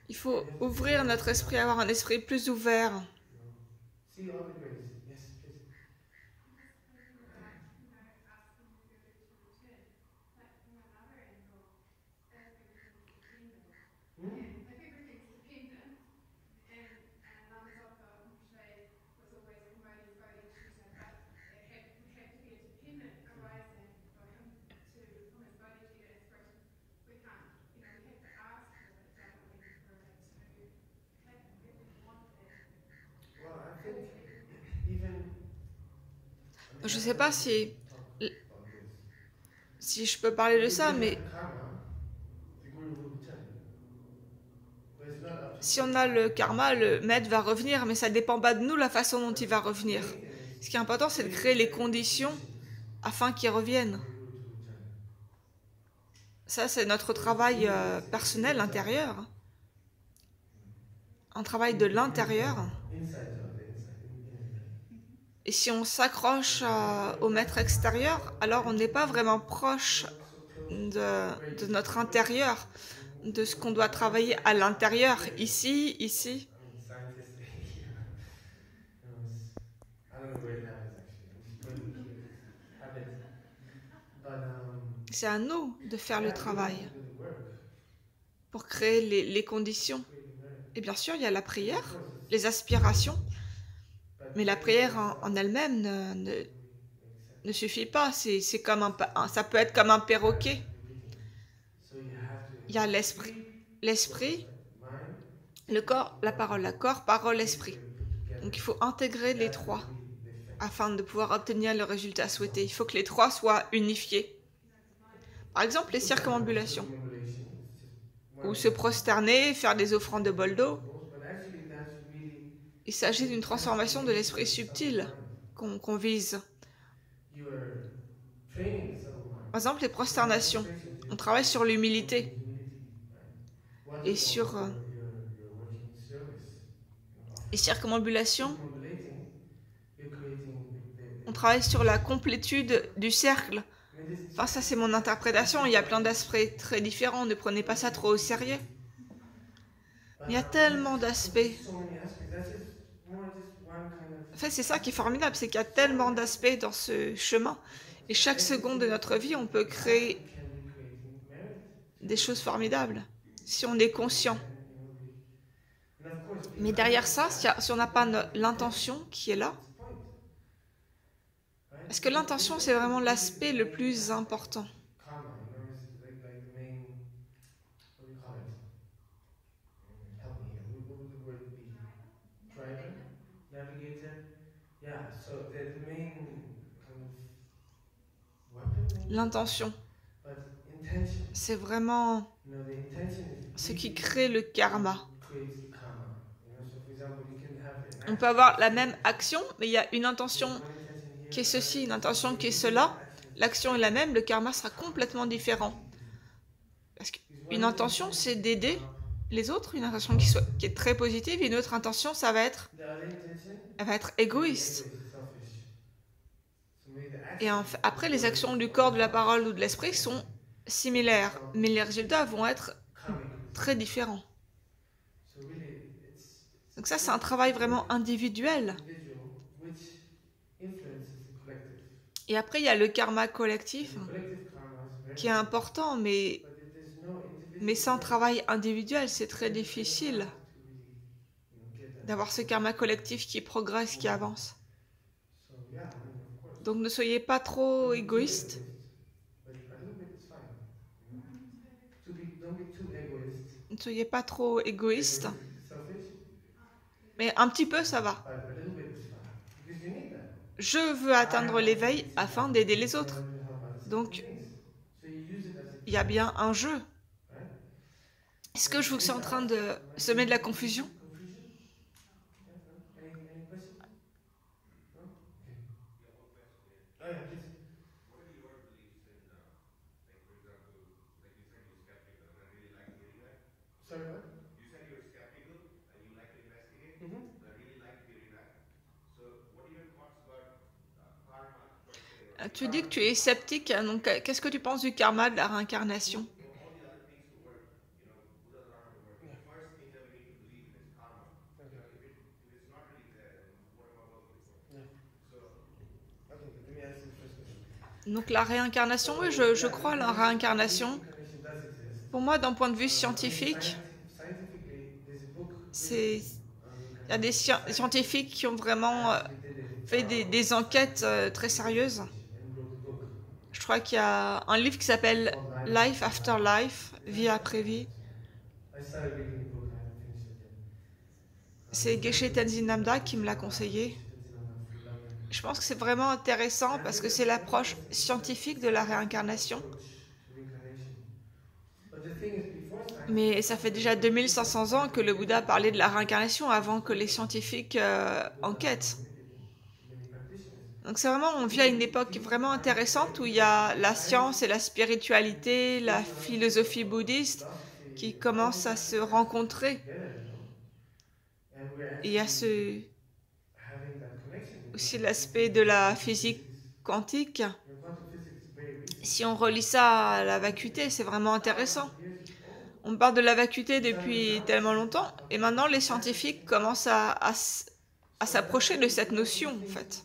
Il faut ouvrir notre esprit, avoir un esprit plus ouvert. See all the grace. Yes, please. Well, I think even Je sais pas si je peux parler de ça, mais si on a le karma, le maître va revenir, mais ça dépend pas de nous la façon dont il va revenir. Ce qui est important, c'est de créer les conditions afin qu'il revienne. Ça, c'est notre travail personnel, intérieur. Un travail de l'intérieur. Et si on s'accroche au maître extérieur, alors on n'est pas vraiment proche de notre intérieur, de ce qu'on doit travailler à l'intérieur, ici. C'est à nous de faire le travail pour créer les conditions. Et bien sûr, il y a la prière, les aspirations, mais la prière en elle-même ne suffit pas. C'est comme ça peut être comme un perroquet. Il y a l'esprit, le corps, la corps, parole, esprit. Donc il faut intégrer les trois afin de pouvoir obtenir le résultat souhaité. Il faut que les trois soient unifiés. Par exemple, les circumambulations, ou se prosterner, faire des offrandes de bol d'eau. Il s'agit d'une transformation de l'esprit subtil qu'on vise. Par exemple, les prosternations. On travaille sur l'humilité et sur les circumambulations. On travaille sur la complétude du cercle. Enfin, ça, c'est mon interprétation. Il y a plein d'aspects très différents. Ne prenez pas ça trop au sérieux. Il y a tellement d'aspects. En fait, c'est ça qui est formidable, c'est qu'il y a tellement d'aspects dans ce chemin. Et chaque seconde de notre vie, on peut créer des choses formidables, si on est conscient. Mais derrière ça, si on n'a pas l'intention qui est là, est-ce que l'intention, c'est vraiment l'aspect le plus important? L'intention, c'est vraiment ce qui crée le karma. On peut avoir la même action, mais il y a une intention qui est ceci, une intention qui est cela. L'action est la même, le karma sera complètement différent. Parce qu'une intention, c'est d'aider les autres, une intention qui est très positive, une autre intention, elle va être égoïste. Et après, les actions du corps, de la parole ou de l'esprit sont similaires, mais les résultats vont être très différents. So really, it's Donc ça, c'est un travail vraiment individuel. individual which influences the collective. Et après, il y a le karma collectif, And the collective karma is very qui est important. important, mais But if there's no sans individual work, travail individuel, c'est très it's very difficile hard to really, get that. d'avoir ce karma collectif qui progresse, qui avance. So yeah, I mean, of course. Donc ne soyez pas trop égoïste. But a little bit is fine. Don't be too egoist. Ne soyez pas trop égoïste. Selfish. Mais un petit peu, ça va. But a little bit is fine. Because you need that. Je veux atteindre l'éveil afin d'aider les autres. Donc, So you use it as a il y a bien un jeu. right? Est-ce que je vous suis en train de semer de la confusion? Confusion? Yeah, no? Any questions? No? Okay. Oh yeah, please. What are your beliefs in, like for example, like you said you're skeptical, and I really like hearing that. Sorry, what? You said you're skeptical and you like to investigate. Mm-hmm. And I really like hearing that. So, what are your thoughts about karma per se? Tu dis que tu es sceptique, donc qu'est-ce que tu penses du karma, de la réincarnation? You know, all the other things to work. You know, Buddha Dharma to work. Yeah. The first thing that we need to believe in is karma. Okay. You know, if it's not really there, then what am I working for? Yeah. So, Okay, let me answer the first question. Donc la réincarnation, oui, je crois à la réincarnation. Reincarnation does exist. Pour moi, d'un point de vue scientifique, Scientifically, there's a book c'est... written Il y a des scientifiques qui ont vraiment fait des enquêtes très sérieuses. and wrote a book. Je crois qu'il y a un livre qui s'appelle Life After Life, Vie après vie. I started reading the book, I haven't finished it yet. C'est Geshe Tenzin Namda qui me l'a conseillé. Je pense que c'est vraiment intéressant parce que c'est l'approche scientifique de la réincarnation. Mais ça fait déjà 2500 ans que le Bouddha parlait de la réincarnation avant que les scientifiques enquêtent. Donc c'est vraiment, on vit à une époque vraiment intéressante où il y a la science et la spiritualité, la philosophie bouddhiste qui commencent à se rencontrer. Et il y a aussi l'aspect de la physique quantique. Si on relie ça à la vacuité, c'est vraiment intéressant. On parle de la vacuité depuis tellement longtemps, et maintenant les scientifiques commencent à s'approcher de cette notion, en fait.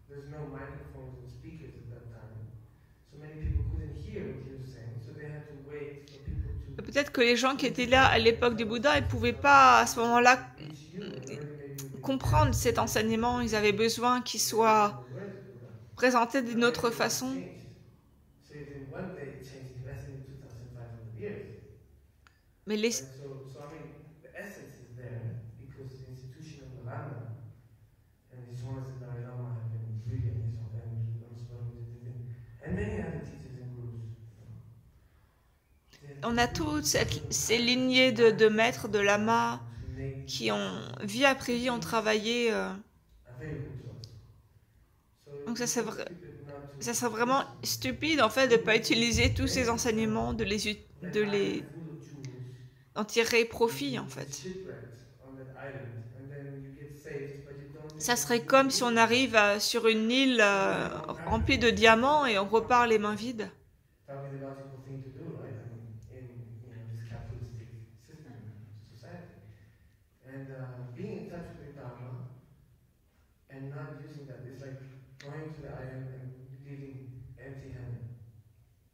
There's no microphones and speakers at that time. So many people couldn't hear what he was saying, so they had to wait for people to Peut-être que les gens qui étaient là à l'époque du Bouddha, ils ne pouvaient pas à ce moment-là reach you, or maybe comprendre cet enseignement. Ils avaient besoin qu'il soit présenté d'une autre façon. So in one day it changed, it lasted 2,500 years. Mais les, So I mean, the essence is there because the institution of Nalanda and His Holiness the Dalai Lama have been brilliant, and many other teachers and gurus. on a toutes ces lignées de maîtres, de lamas, qui ont, vie après vie, ont travaillé. Donc ça serait vraiment stupide, en fait, de ne pas utiliser tous ces enseignements, d'en tirer profit, en fait. Ça serait comme si on arrive sur une île remplie de diamants et on repart les mains vides.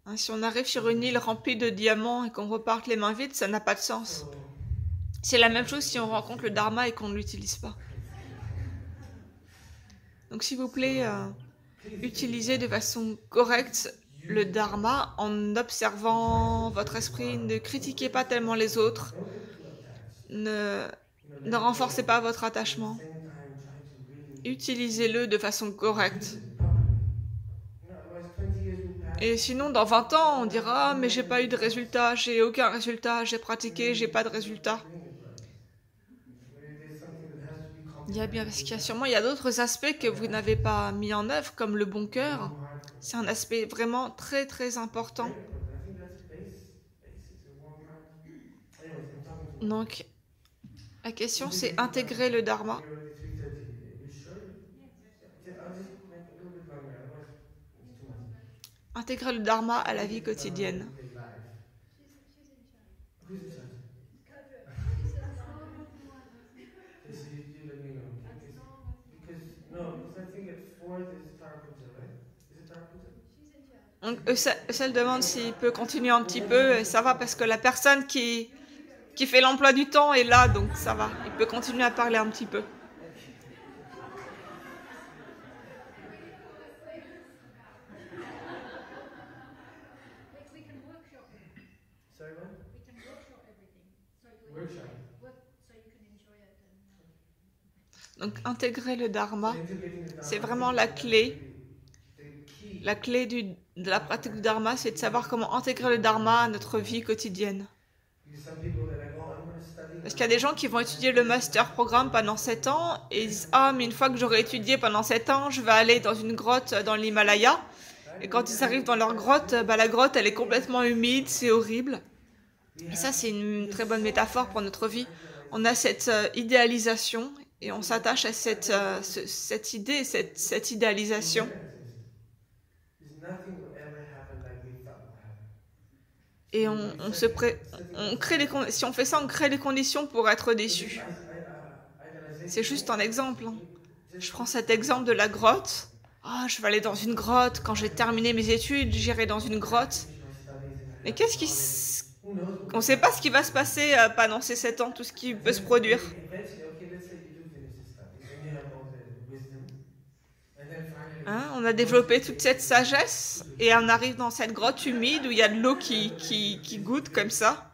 Hein, si on arrive sur une île remplie de diamants et qu'on reparte les mains vides, ça n'a pas de sens. C'est la même chose si on rencontre le dharma et qu'on ne l'utilise pas. Donc s'il vous plaît, utilisez de façon correcte le dharma en observant votre esprit. Ne critiquez pas tellement les autres. Ne renforcez pas votre attachement. Utilisez-le de façon correcte. Et sinon, dans 20 ans, on dira « Ah, mais j'ai pas eu de résultat, j'ai aucun résultat, j'ai pratiqué, j'ai pas de résultat. » Il y a d'autres aspects que vous n'avez pas mis en œuvre, comme le bon cœur. C'est un aspect vraiment très très important. Donc, La question, c'est intégrer le dharma. Here already 3:30. You sure? Yeah, I'll just make a little bit longer, otherwise it's too much. Intégrer le dharma à la vie It's not on quotidienne. replay live. Who's in charge? Okay, so you let me know. Okay? Because no, because I think at fourth is Tarapuja, right? Is it Tarapuja? Donc, Eusel demande s'il peut continuer un petit peu, et ça va parce que la personne qui fait l'emploi du temps est là, donc ça va. Il peut continuer à parler un petit peu. Sorry, what? Workshop. Donc intégrer le dharma, Integrating the Dharma, c'est vraiment la clé. the key. La clé de la pratique du dharma, c'est de savoir comment intégrer le dharma à notre vie quotidienne. Because some people they're like, oh, I'm going to study. Parce qu'il y a des gens qui vont étudier le master programme pendant 7 ans et ils disent ah mais une fois que j'aurai étudié pendant 7 ans, je vais aller dans une grotte dans l'Himalaya. Et quand ils arrivent dans leur grotte, bah, la grotte elle est complètement humide, c'est horrible. Et ça c'est une très bonne métaphore pour notre vie. On a cette idéalisation et on s'attache à cette idée, cette idéalisation. Nothing will ever happen like we thought would happen. Et on crée si on fait ça, on crée les conditions pour être déçu. C'est juste un exemple. Hein. Je prends cet exemple de la grotte. Ah, je vais aller dans une grotte. Quand j'ai terminé mes études, j'irai dans une grotte. Mais qu'est-ce qui... On ne sait pas ce qui va se passer pendant ces 7 ans, tout ce qui peut se produire. Hein, on a développé toute cette sagesse et on arrive dans cette grotte humide où il y a de l'eau qui goûte comme ça.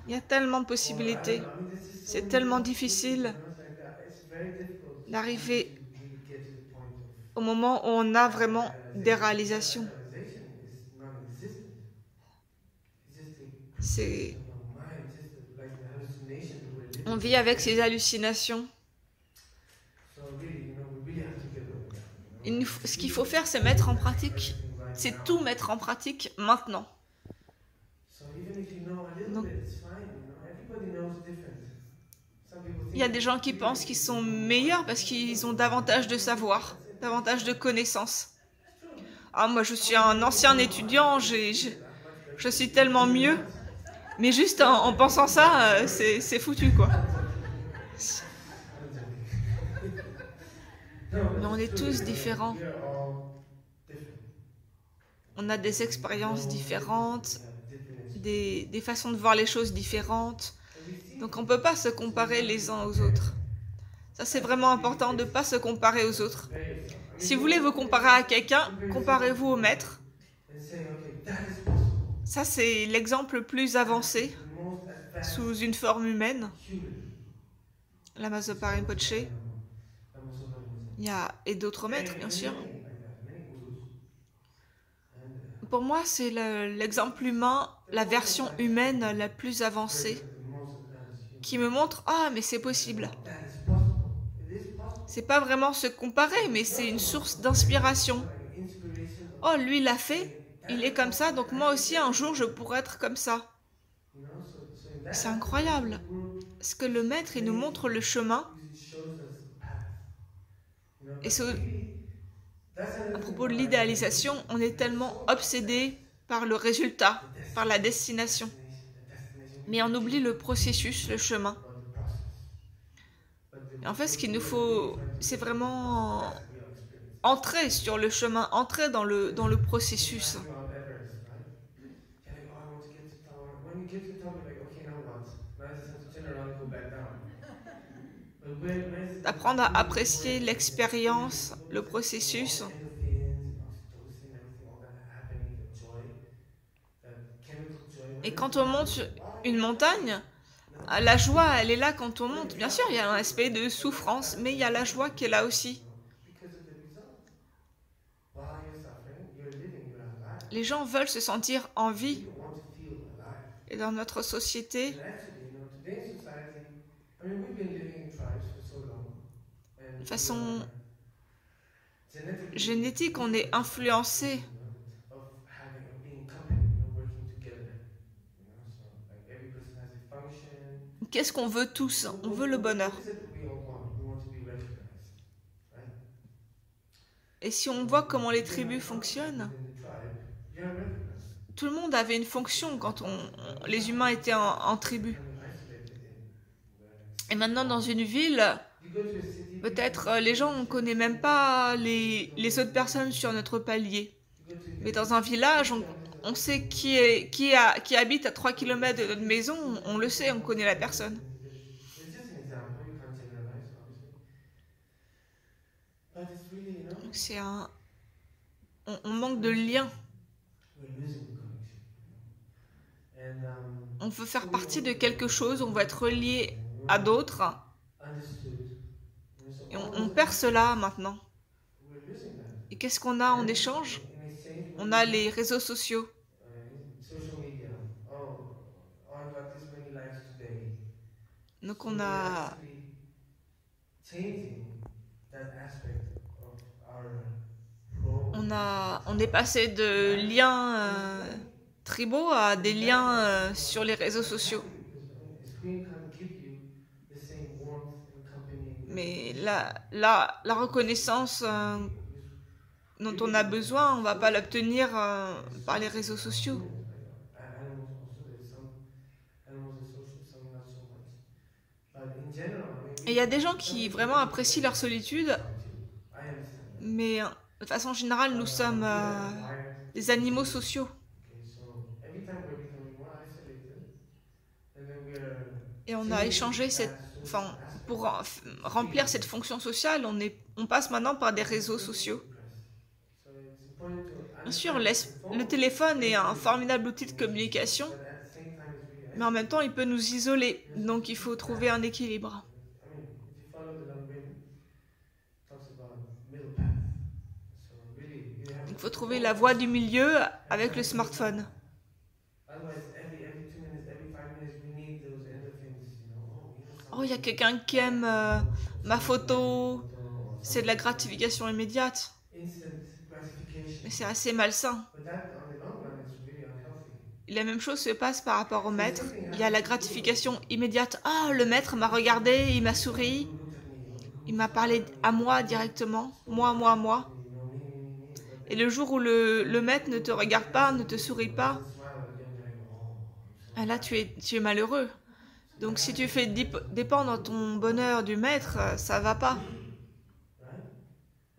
Il y a tellement de possibilités. C'est tellement difficile d'arriver au moment où on a vraiment des réalisations. On vit avec ces hallucinations. Ce qu'il faut faire, c'est mettre en pratique. C'est tout mettre en pratique maintenant. Donc, il y a des gens qui pensent qu'ils sont meilleurs parce qu'ils ont davantage de savoir, davantage de connaissances. Ah, moi, je suis un ancien étudiant, je suis tellement mieux. Mais juste en pensant ça, c'est foutu, quoi. Mais on est tous différents. On a des expériences différentes, des façons de voir les choses différentes. Donc on ne peut pas se comparer les uns aux autres. Ça, c'est vraiment important de ne pas se comparer aux autres. Si vous voulez vous comparer à quelqu'un, comparez-vous au maître. Ça, c'est l'exemple le plus avancé sous une forme humaine. Lama Zopa Rinpoche. Il y a et d'autres maîtres, bien sûr. Pour moi, c'est l'exemple humain, la version humaine la plus avancée, qui me montre « Ah, mais c'est possible !» C'est pas vraiment se comparer, mais c'est une source d'inspiration. « Oh, lui l'a fait, il est comme ça, donc moi aussi, un jour, je pourrais être comme ça. » C'est incroyable. Parce que le maître, il nous montre le chemin. Et à propos de l'idéalisation, on est tellement obsédé par le résultat, par la destination. Mais on oublie le processus, le chemin. Et en fait, ce qu'il nous faut, c'est vraiment entrer sur le chemin, entrer dans le processus. D'apprendre à apprécier l'expérience, le processus. Et quand on monte une montagne, la joie, elle est là quand on monte. Bien sûr, il y a un aspect de souffrance, mais il y a la joie qui est là aussi. Les gens veulent se sentir en vie. Et dans notre société, de façon génétique, on est influencé. qu'est-ce qu'on veut tous? On veut le bonheur. What is it we all want? We want to be recognized, right? Et si on voit comment les tribus fonctionnent, Within the tribe, you're recognized. tout le monde avait une fonction quand les humains étaient en tribu. Kind of isolated in Et maintenant, dans une ville, you go to a city, peut-être les gens ne connaissent même pas les autres personnes sur notre palier. you go to Mais dans un village, on sait qui habite à 3 km de notre maison, on le sait, on connaît la personne. it's just an example, you can't generalize, obviously. But it's really, Donc c'est on manque de lien. we're losing the connection. And On veut faire partie de quelque chose, on veut être relié à d'autres. understood. Et on perd cela maintenant. We're losing that. Et qu'est-ce qu'on a en échange? In exchange, On a les réseaux sociaux. social media. Oh, I got this many likes today. Donc So on we're a, actually changing that aspect of our role. on est passé de liens tribaux à des liens sur les réseaux sociaux. Because a screen can't give you the same warmth and company. Mais la reconnaissance dont on a besoin, on va pas l'obtenir par les réseaux sociaux. Animals also, there's some animals are social, some not so much. But in general, I mean, Et il y a des gens qui vraiment apprécient leur solitude, I understand that. mais de façon générale, nous sommes des animaux sociaux. Okay, so every time we're becoming more isolated, and then we're Et on a échangé enfin, pour remplir cette fonction sociale, on passe maintenant par des réseaux sociaux. so it's important to Bien sûr, understand le téléphone est un formidable outil de communication, but at the same time it's really mais en même temps, il peut nous isoler. Donc, il faut trouver un équilibre. I mean, if you follow the long way, it talks about middle path. So really, you have Il faut trouver la voie du milieu avec le smartphone. otherwise every 2 minutes, every 5 minutes, we need those endorphins. Oh, il y a quelqu'un qui aime ma photo. C'est de la gratification immédiate. Instant gratification. Mais c'est assez malsain. But that, on the long run, is really unhealthy. Et la même chose se passe par rapport au maître. Il y a la gratification immédiate. Ah, le maître m'a regardé, il m'a souri. Who looked at me? Il m'a parlé à moi directement. Moi. Me. Et le jour où le maître ne te regarde pas, ne te sourit pas, Smile again, like, oh, I'm so ah là tu es malheureux. Donc si tu fais dépendre ton bonheur du maître, ça va pas. right?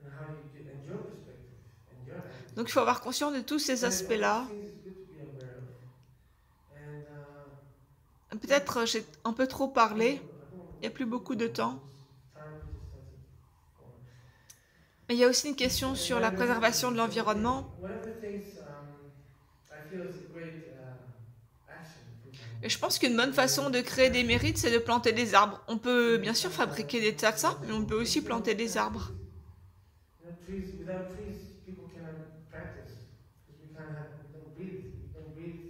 And how you do, and your perspective, and your attitude. Donc il faut avoir conscience de tous ces aspects-là. Things is good to be aware of. And Peut-être j'ai un peu trop parlé, il n'y a plus beaucoup de temps. Mais il y a aussi une question sur la préservation de l'environnement. One of the things I feel is a great action, for example. Et je pense qu'une bonne façon de créer des mérites, c'est de planter des arbres. On peut bien sûr fabriquer des tas de ça, mais on peut aussi planter des arbres. You know, trees, without trees, people cannot practice because we don't breathe. We can breathe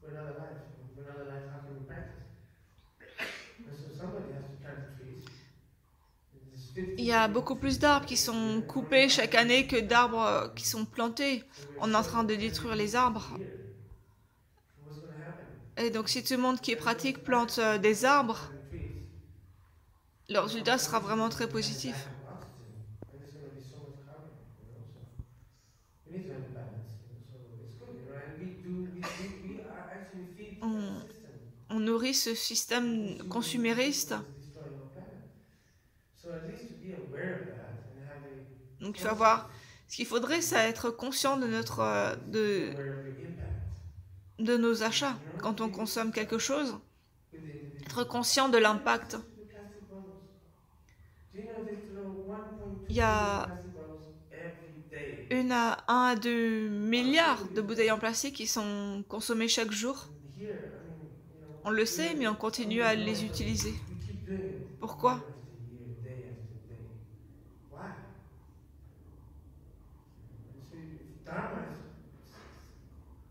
for another life. And for another life, how can we practice? And so somebody has to plant the trees. Il y a beaucoup plus d'arbres qui sont coupés chaque année que d'arbres qui sont plantés. On est en train de détruire les arbres. What's going to happen? Et donc si tout le monde qui est pratique plante des arbres, Plant trees, le résultat sera vraiment très positif. oxygen, and there's going to be so much carbon. So we need to have a balance. So it's good, and we actually feed On, that system. on nourrit ce système consumériste. Destroying our planet. So at least to be aware of that and have a Donc il faut avoir... Ce qu'il faudrait, c'est être conscient de aware of the impact de nos achats. Quand on consomme quelque chose, with the individual. être conscient de l'impact. The plastic bottles. Do you know they throw 1.2 Il y a plastic bottles every day? 1 à 2 milliards de bouteilles en plastique qui sont consommées chaque jour. And here, I mean, you know, On le sait, mais on continue à les utiliser. we keep doing it. Pourquoi? Year after year, day after day. Why? And so if Dharma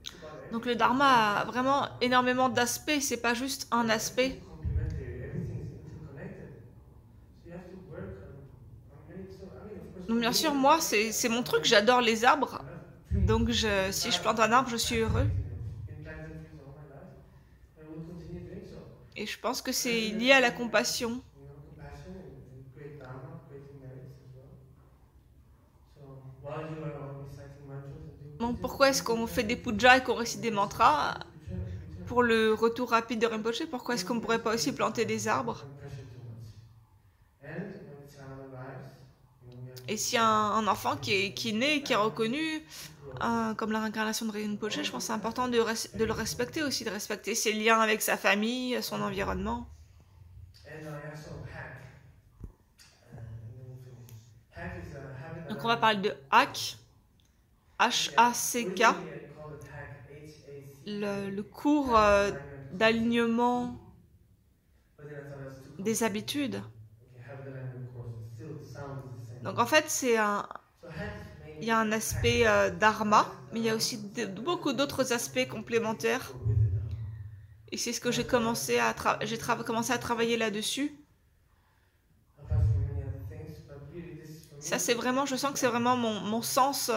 it's about everything. Donc le dharma a vraiment énormément d'aspects, c'est pas juste un aspect. Complementary, everything is interconnected. So you have to work on many. So I mean, of course. Donc bien sûr, moi, c'est mon truc, j'adore les arbres. Donc si je plante un arbre, je suis heureux. Been planting trees all my life, and will continue doing so. Et je pense que c'est lié à la compassion. Compassion and great dharma, creating merits as well. So while you are reciting mantras and doing Bon, pujas, pourquoi est-ce qu'on fait des pujas et qu'on récite des mantras? Pour le retour rapide de Rinpoche, pourquoi est-ce qu'on ne pourrait pas aussi planter des arbres? Et si un enfant qui est né, qui est reconnu, comme la réincarnation de Rinpoche, je pense que c'est important de le respecter aussi, de respecter ses liens avec sa famille, son environnement. Donc on va parler de Hak, H-A-C-K, le cours d'alignement des habitudes. Donc en fait, il y a un aspect dharma, mais il y a aussi beaucoup d'autres aspects complémentaires. Et c'est ce que j'ai commencé à travailler là-dessus. Ça, c'est vraiment, je sens que c'est vraiment mon sens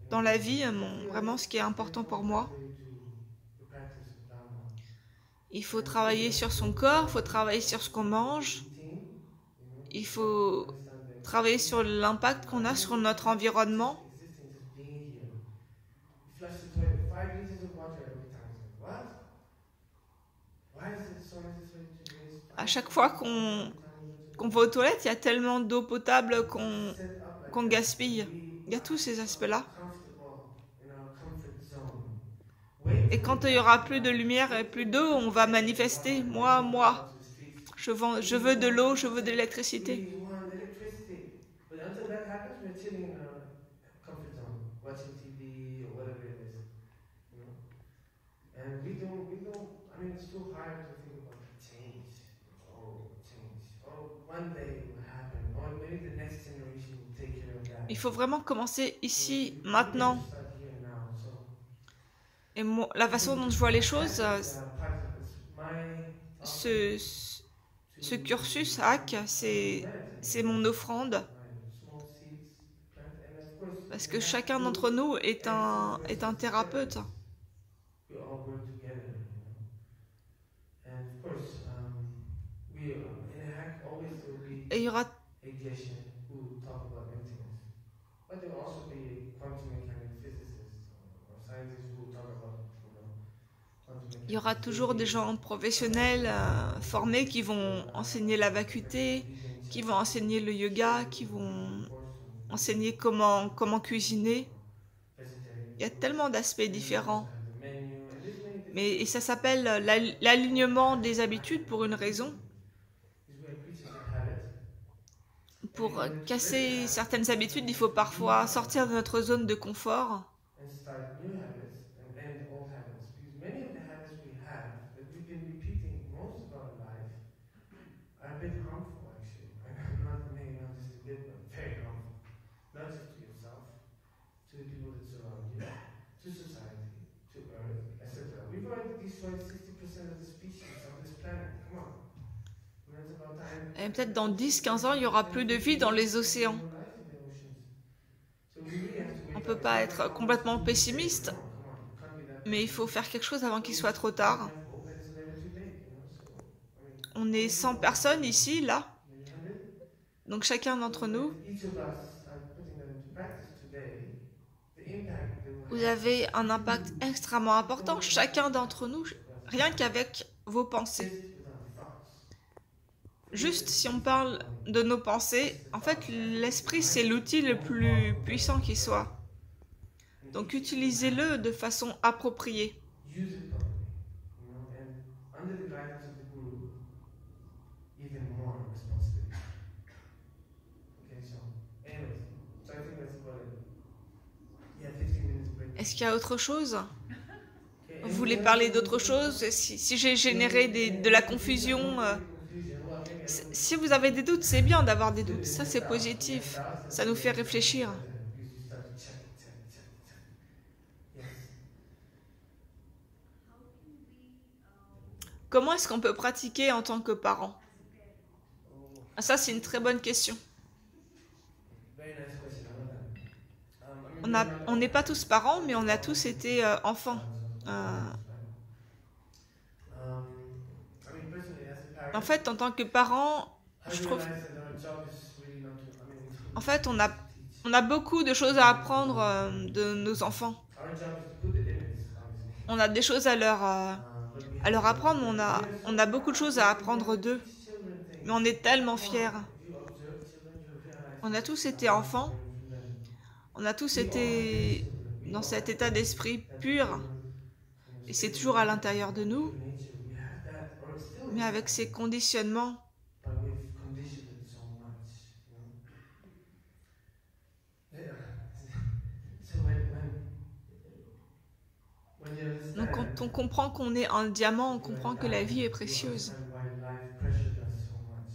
dans la vie, vraiment ce qui est important pour moi. Il faut travailler sur son corps, il faut travailler sur ce qu'on mange, il faut travailler sur l'impact qu'on a sur notre environnement. À chaque fois qu'on va aux toilettes, il y a tellement d'eau potable qu'on gaspille. Il y a tous ces aspects-là. Et quand il y aura plus de lumière et plus d'eau, on va manifester. Moi. Je veux de l'eau, je veux de l'électricité. Il faut vraiment commencer ici, maintenant. Et moi, la façon dont je vois les choses, ce cursus hack, c'est mon offrande. Parce que chacun d'entre nous est un thérapeute. Et il y aura toujours des gens professionnels formés qui vont enseigner la vacuité, qui vont enseigner le yoga, qui vont enseigner comment cuisiner. Il y a tellement d'aspects différents. Et ça s'appelle l'alignement des habitudes pour une raison. Pour casser certaines habitudes, il faut parfois sortir de notre zone de confort. Et peut-être dans 10-15 ans, il n'y aura plus de vie dans les océans. On ne peut pas être complètement pessimiste, mais il faut faire quelque chose avant qu'il soit trop tard. On est 100 personnes ici, là. Donc chacun d'entre nous, vous avez un impact extrêmement important, chacun d'entre nous, rien qu'avec vos pensées. Juste si on parle de nos pensées, en fait l'esprit c'est l'outil le plus puissant qui soit. Donc utilisez-le de façon appropriée. Est-ce qu'il y a autre chose? Vous voulez parler d'autre chose? Si j'ai généré de la confusion, si vous avez des doutes, c'est bien d'avoir des doutes. Ça, c'est positif. Ça nous fait réfléchir. Comment est-ce qu'on peut pratiquer en tant que parent? Ça, c'est une très bonne question. On n'est pas tous parents, mais on a tous été enfants. En fait, en tant que parent, I je trouve, realize that our job is really not to. I mean, en fait, to teach. on a beaucoup de choses à apprendre de nos enfants. Our job is to put the limits, obviously. On a des choses But we à have leur to work apprendre, with mais them. And we are so on a beaucoup de proud choses à because we get apprendre to d'eux. teach children Mais things. on est tellement Come fiers. on, if you observe children, you realize On a tous there's a été lot to enfants, learn from them. on a tous We all have been été children. We dans all cet have état that, d'esprit that pur, pure, et c'est state toujours à of l'intérieur de nous, pure nature. We have that, or it's still mais avec inside. ces conditionnements, But we've conditioned it so much, you know. Yeah. So when you understand, donc quand on comprend qu'on est un diamant, on comprend que la vie est you précieuse. understand why life pressured us so much.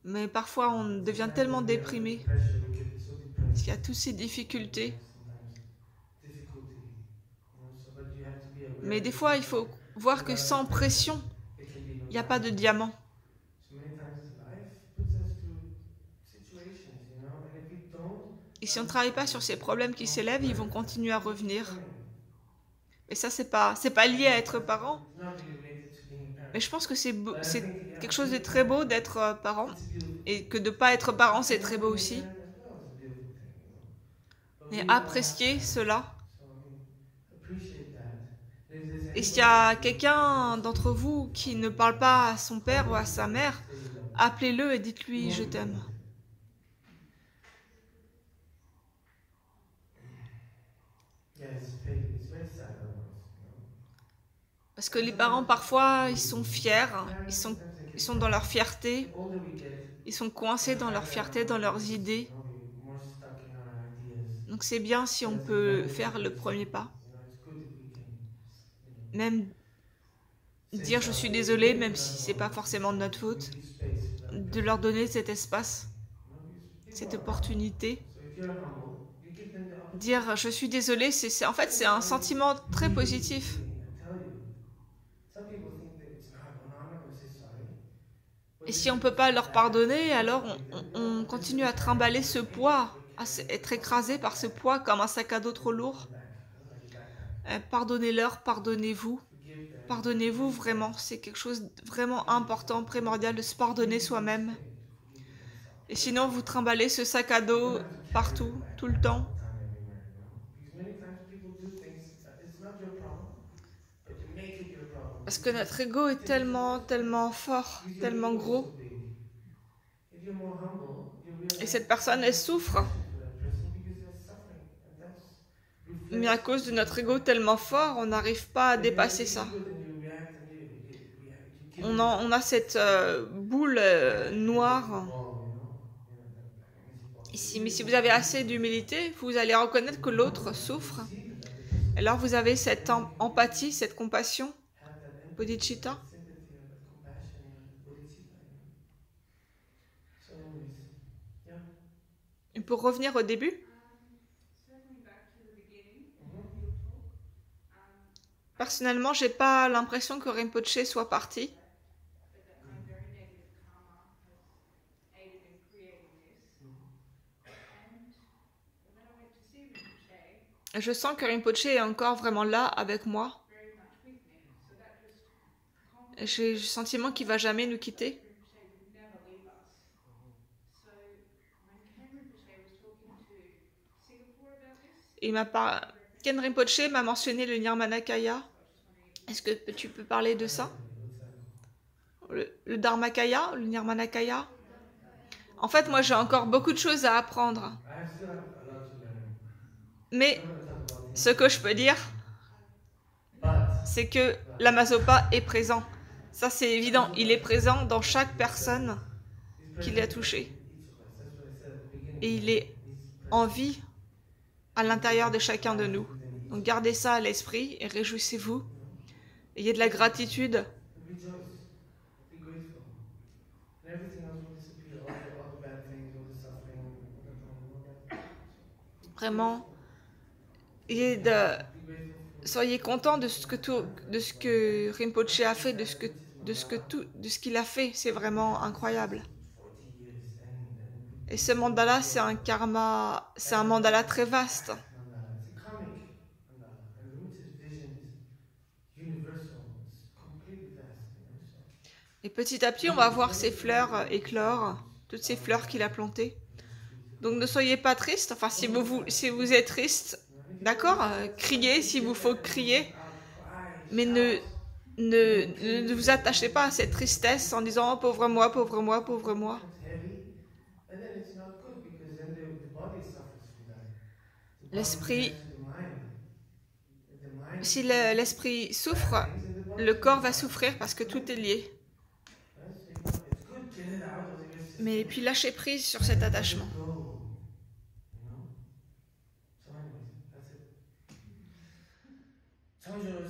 Mais parfois on devient Sometimes tellement when we are under déprimé, pressure, we get so depressed. parce qu'il y a toutes ces difficultés. Sometimes difficulty, you know. So, but you have to be aware Mais des that fois, il faut voir que sans pression, it can be no il n'y a pas de diamond. diamant. So many times life puts us through situations, you know, and if we don't, Et si on ne travaille pas sur ces problèmes qui s'élèvent, ils vont continuer à revenir. Et ça, c'est pas lié à être parent. it's not really related to being a parent. Mais je pense que c'est But I c'est think, yeah, quelque chose de being a très beau parent, d'être parent. it's a beautiful Et que de ne pas être parent, c'est très beau being a aussi. parent as well is a beautiful thing, you know. But Et we all have apprécier that. cela. So, I mean, appreciate that. And if there's Et s'il y a anybody quelqu'un d'entre vous qui ne parle pas à son père ou à sa mère, that you love, appelez-le et dites-lui « je t'aime ». yeah, it's very sad otherwise, you know. Parce que les parents, parfois, ils sont fiers, ils sont dans leur fierté, The older we get, ils sont coincés dans leur fierté, dans leurs idées. you know, we're more stuck in our ideas. Donc c'est bien si on peut faire le premier pas. You know, it's good if we can, you know, Même dire « je suis désolé », même si c'est pas forcément de notre faute. give space for that. De leur donner cet espace, You know, because cette people are opportunité. So if you're humble, you give them the opportunity. Dire je suis désolé, en fait c'est un sentiment très positif. I tell you, some people think that it's not. Oh no, I'm not going to say sorry. But Et this si on is ne peut pas bad. leur pardonner, alors on continue à trimballer ce poids, à être écrasé par ce poids comme un sac à dos trop lourd. Pardonnez-leur, pardonnez-vous. Forgive them. Pardonnez-vous vraiment, c'est quelque chose de vraiment important, primordial de se pardonner soi-même. Et sinon vous trimballez ce sac à dos partout, tout le temps. Parce que notre ego est tellement fort, tellement gros. Et cette personne, elle souffre. Mais à cause de notre ego tellement fort, on n'arrive pas à dépasser ça. On a cette boule noire. Mais si vous avez assez d'humilité, vous allez reconnaître que l'autre souffre. Alors vous avez cette empathie, cette compassion, bodhicitta. Et pour revenir au début, personnellement, j'ai pas l'impression que Rinpoche soit parti. Je sens que Rinpoche est encore vraiment là avec moi. J'ai le sentiment qu'il va jamais nous quitter. Et Ken Rinpoche m'a mentionné le Nirmanakaya. Est-ce que tu peux parler de ça? Le Dharmakaya, le Nirmanakaya? En fait, moi, j'ai encore beaucoup de choses à apprendre. Mais ce que je peux dire, c'est que l'Amazopa est présent. Ça, c'est évident. Il est présent dans chaque personne qui l'a touché. Et il est en vie à l'intérieur de chacun de nous. Donc gardez ça à l'esprit et réjouissez-vous. Ayez de la gratitude. Vraiment, soyez content de ce que Rinpoche a fait, de ce qu'il a fait. C'est vraiment incroyable. Et ce mandala, c'est un mandala très vaste. Et petit à petit, on va voir ces fleurs éclore, toutes ces fleurs qu'il a plantées. Donc ne soyez pas triste, enfin si vous êtes triste, d'accord, criez s'il vous faut crier, mais ne vous attachez pas à cette tristesse en disant oh, pauvre moi, pauvre moi, pauvre moi. L'esprit, si l'esprit souffre, le corps va souffrir parce que tout est lié. Mais puis lâchez prise sur cet attachement. Change your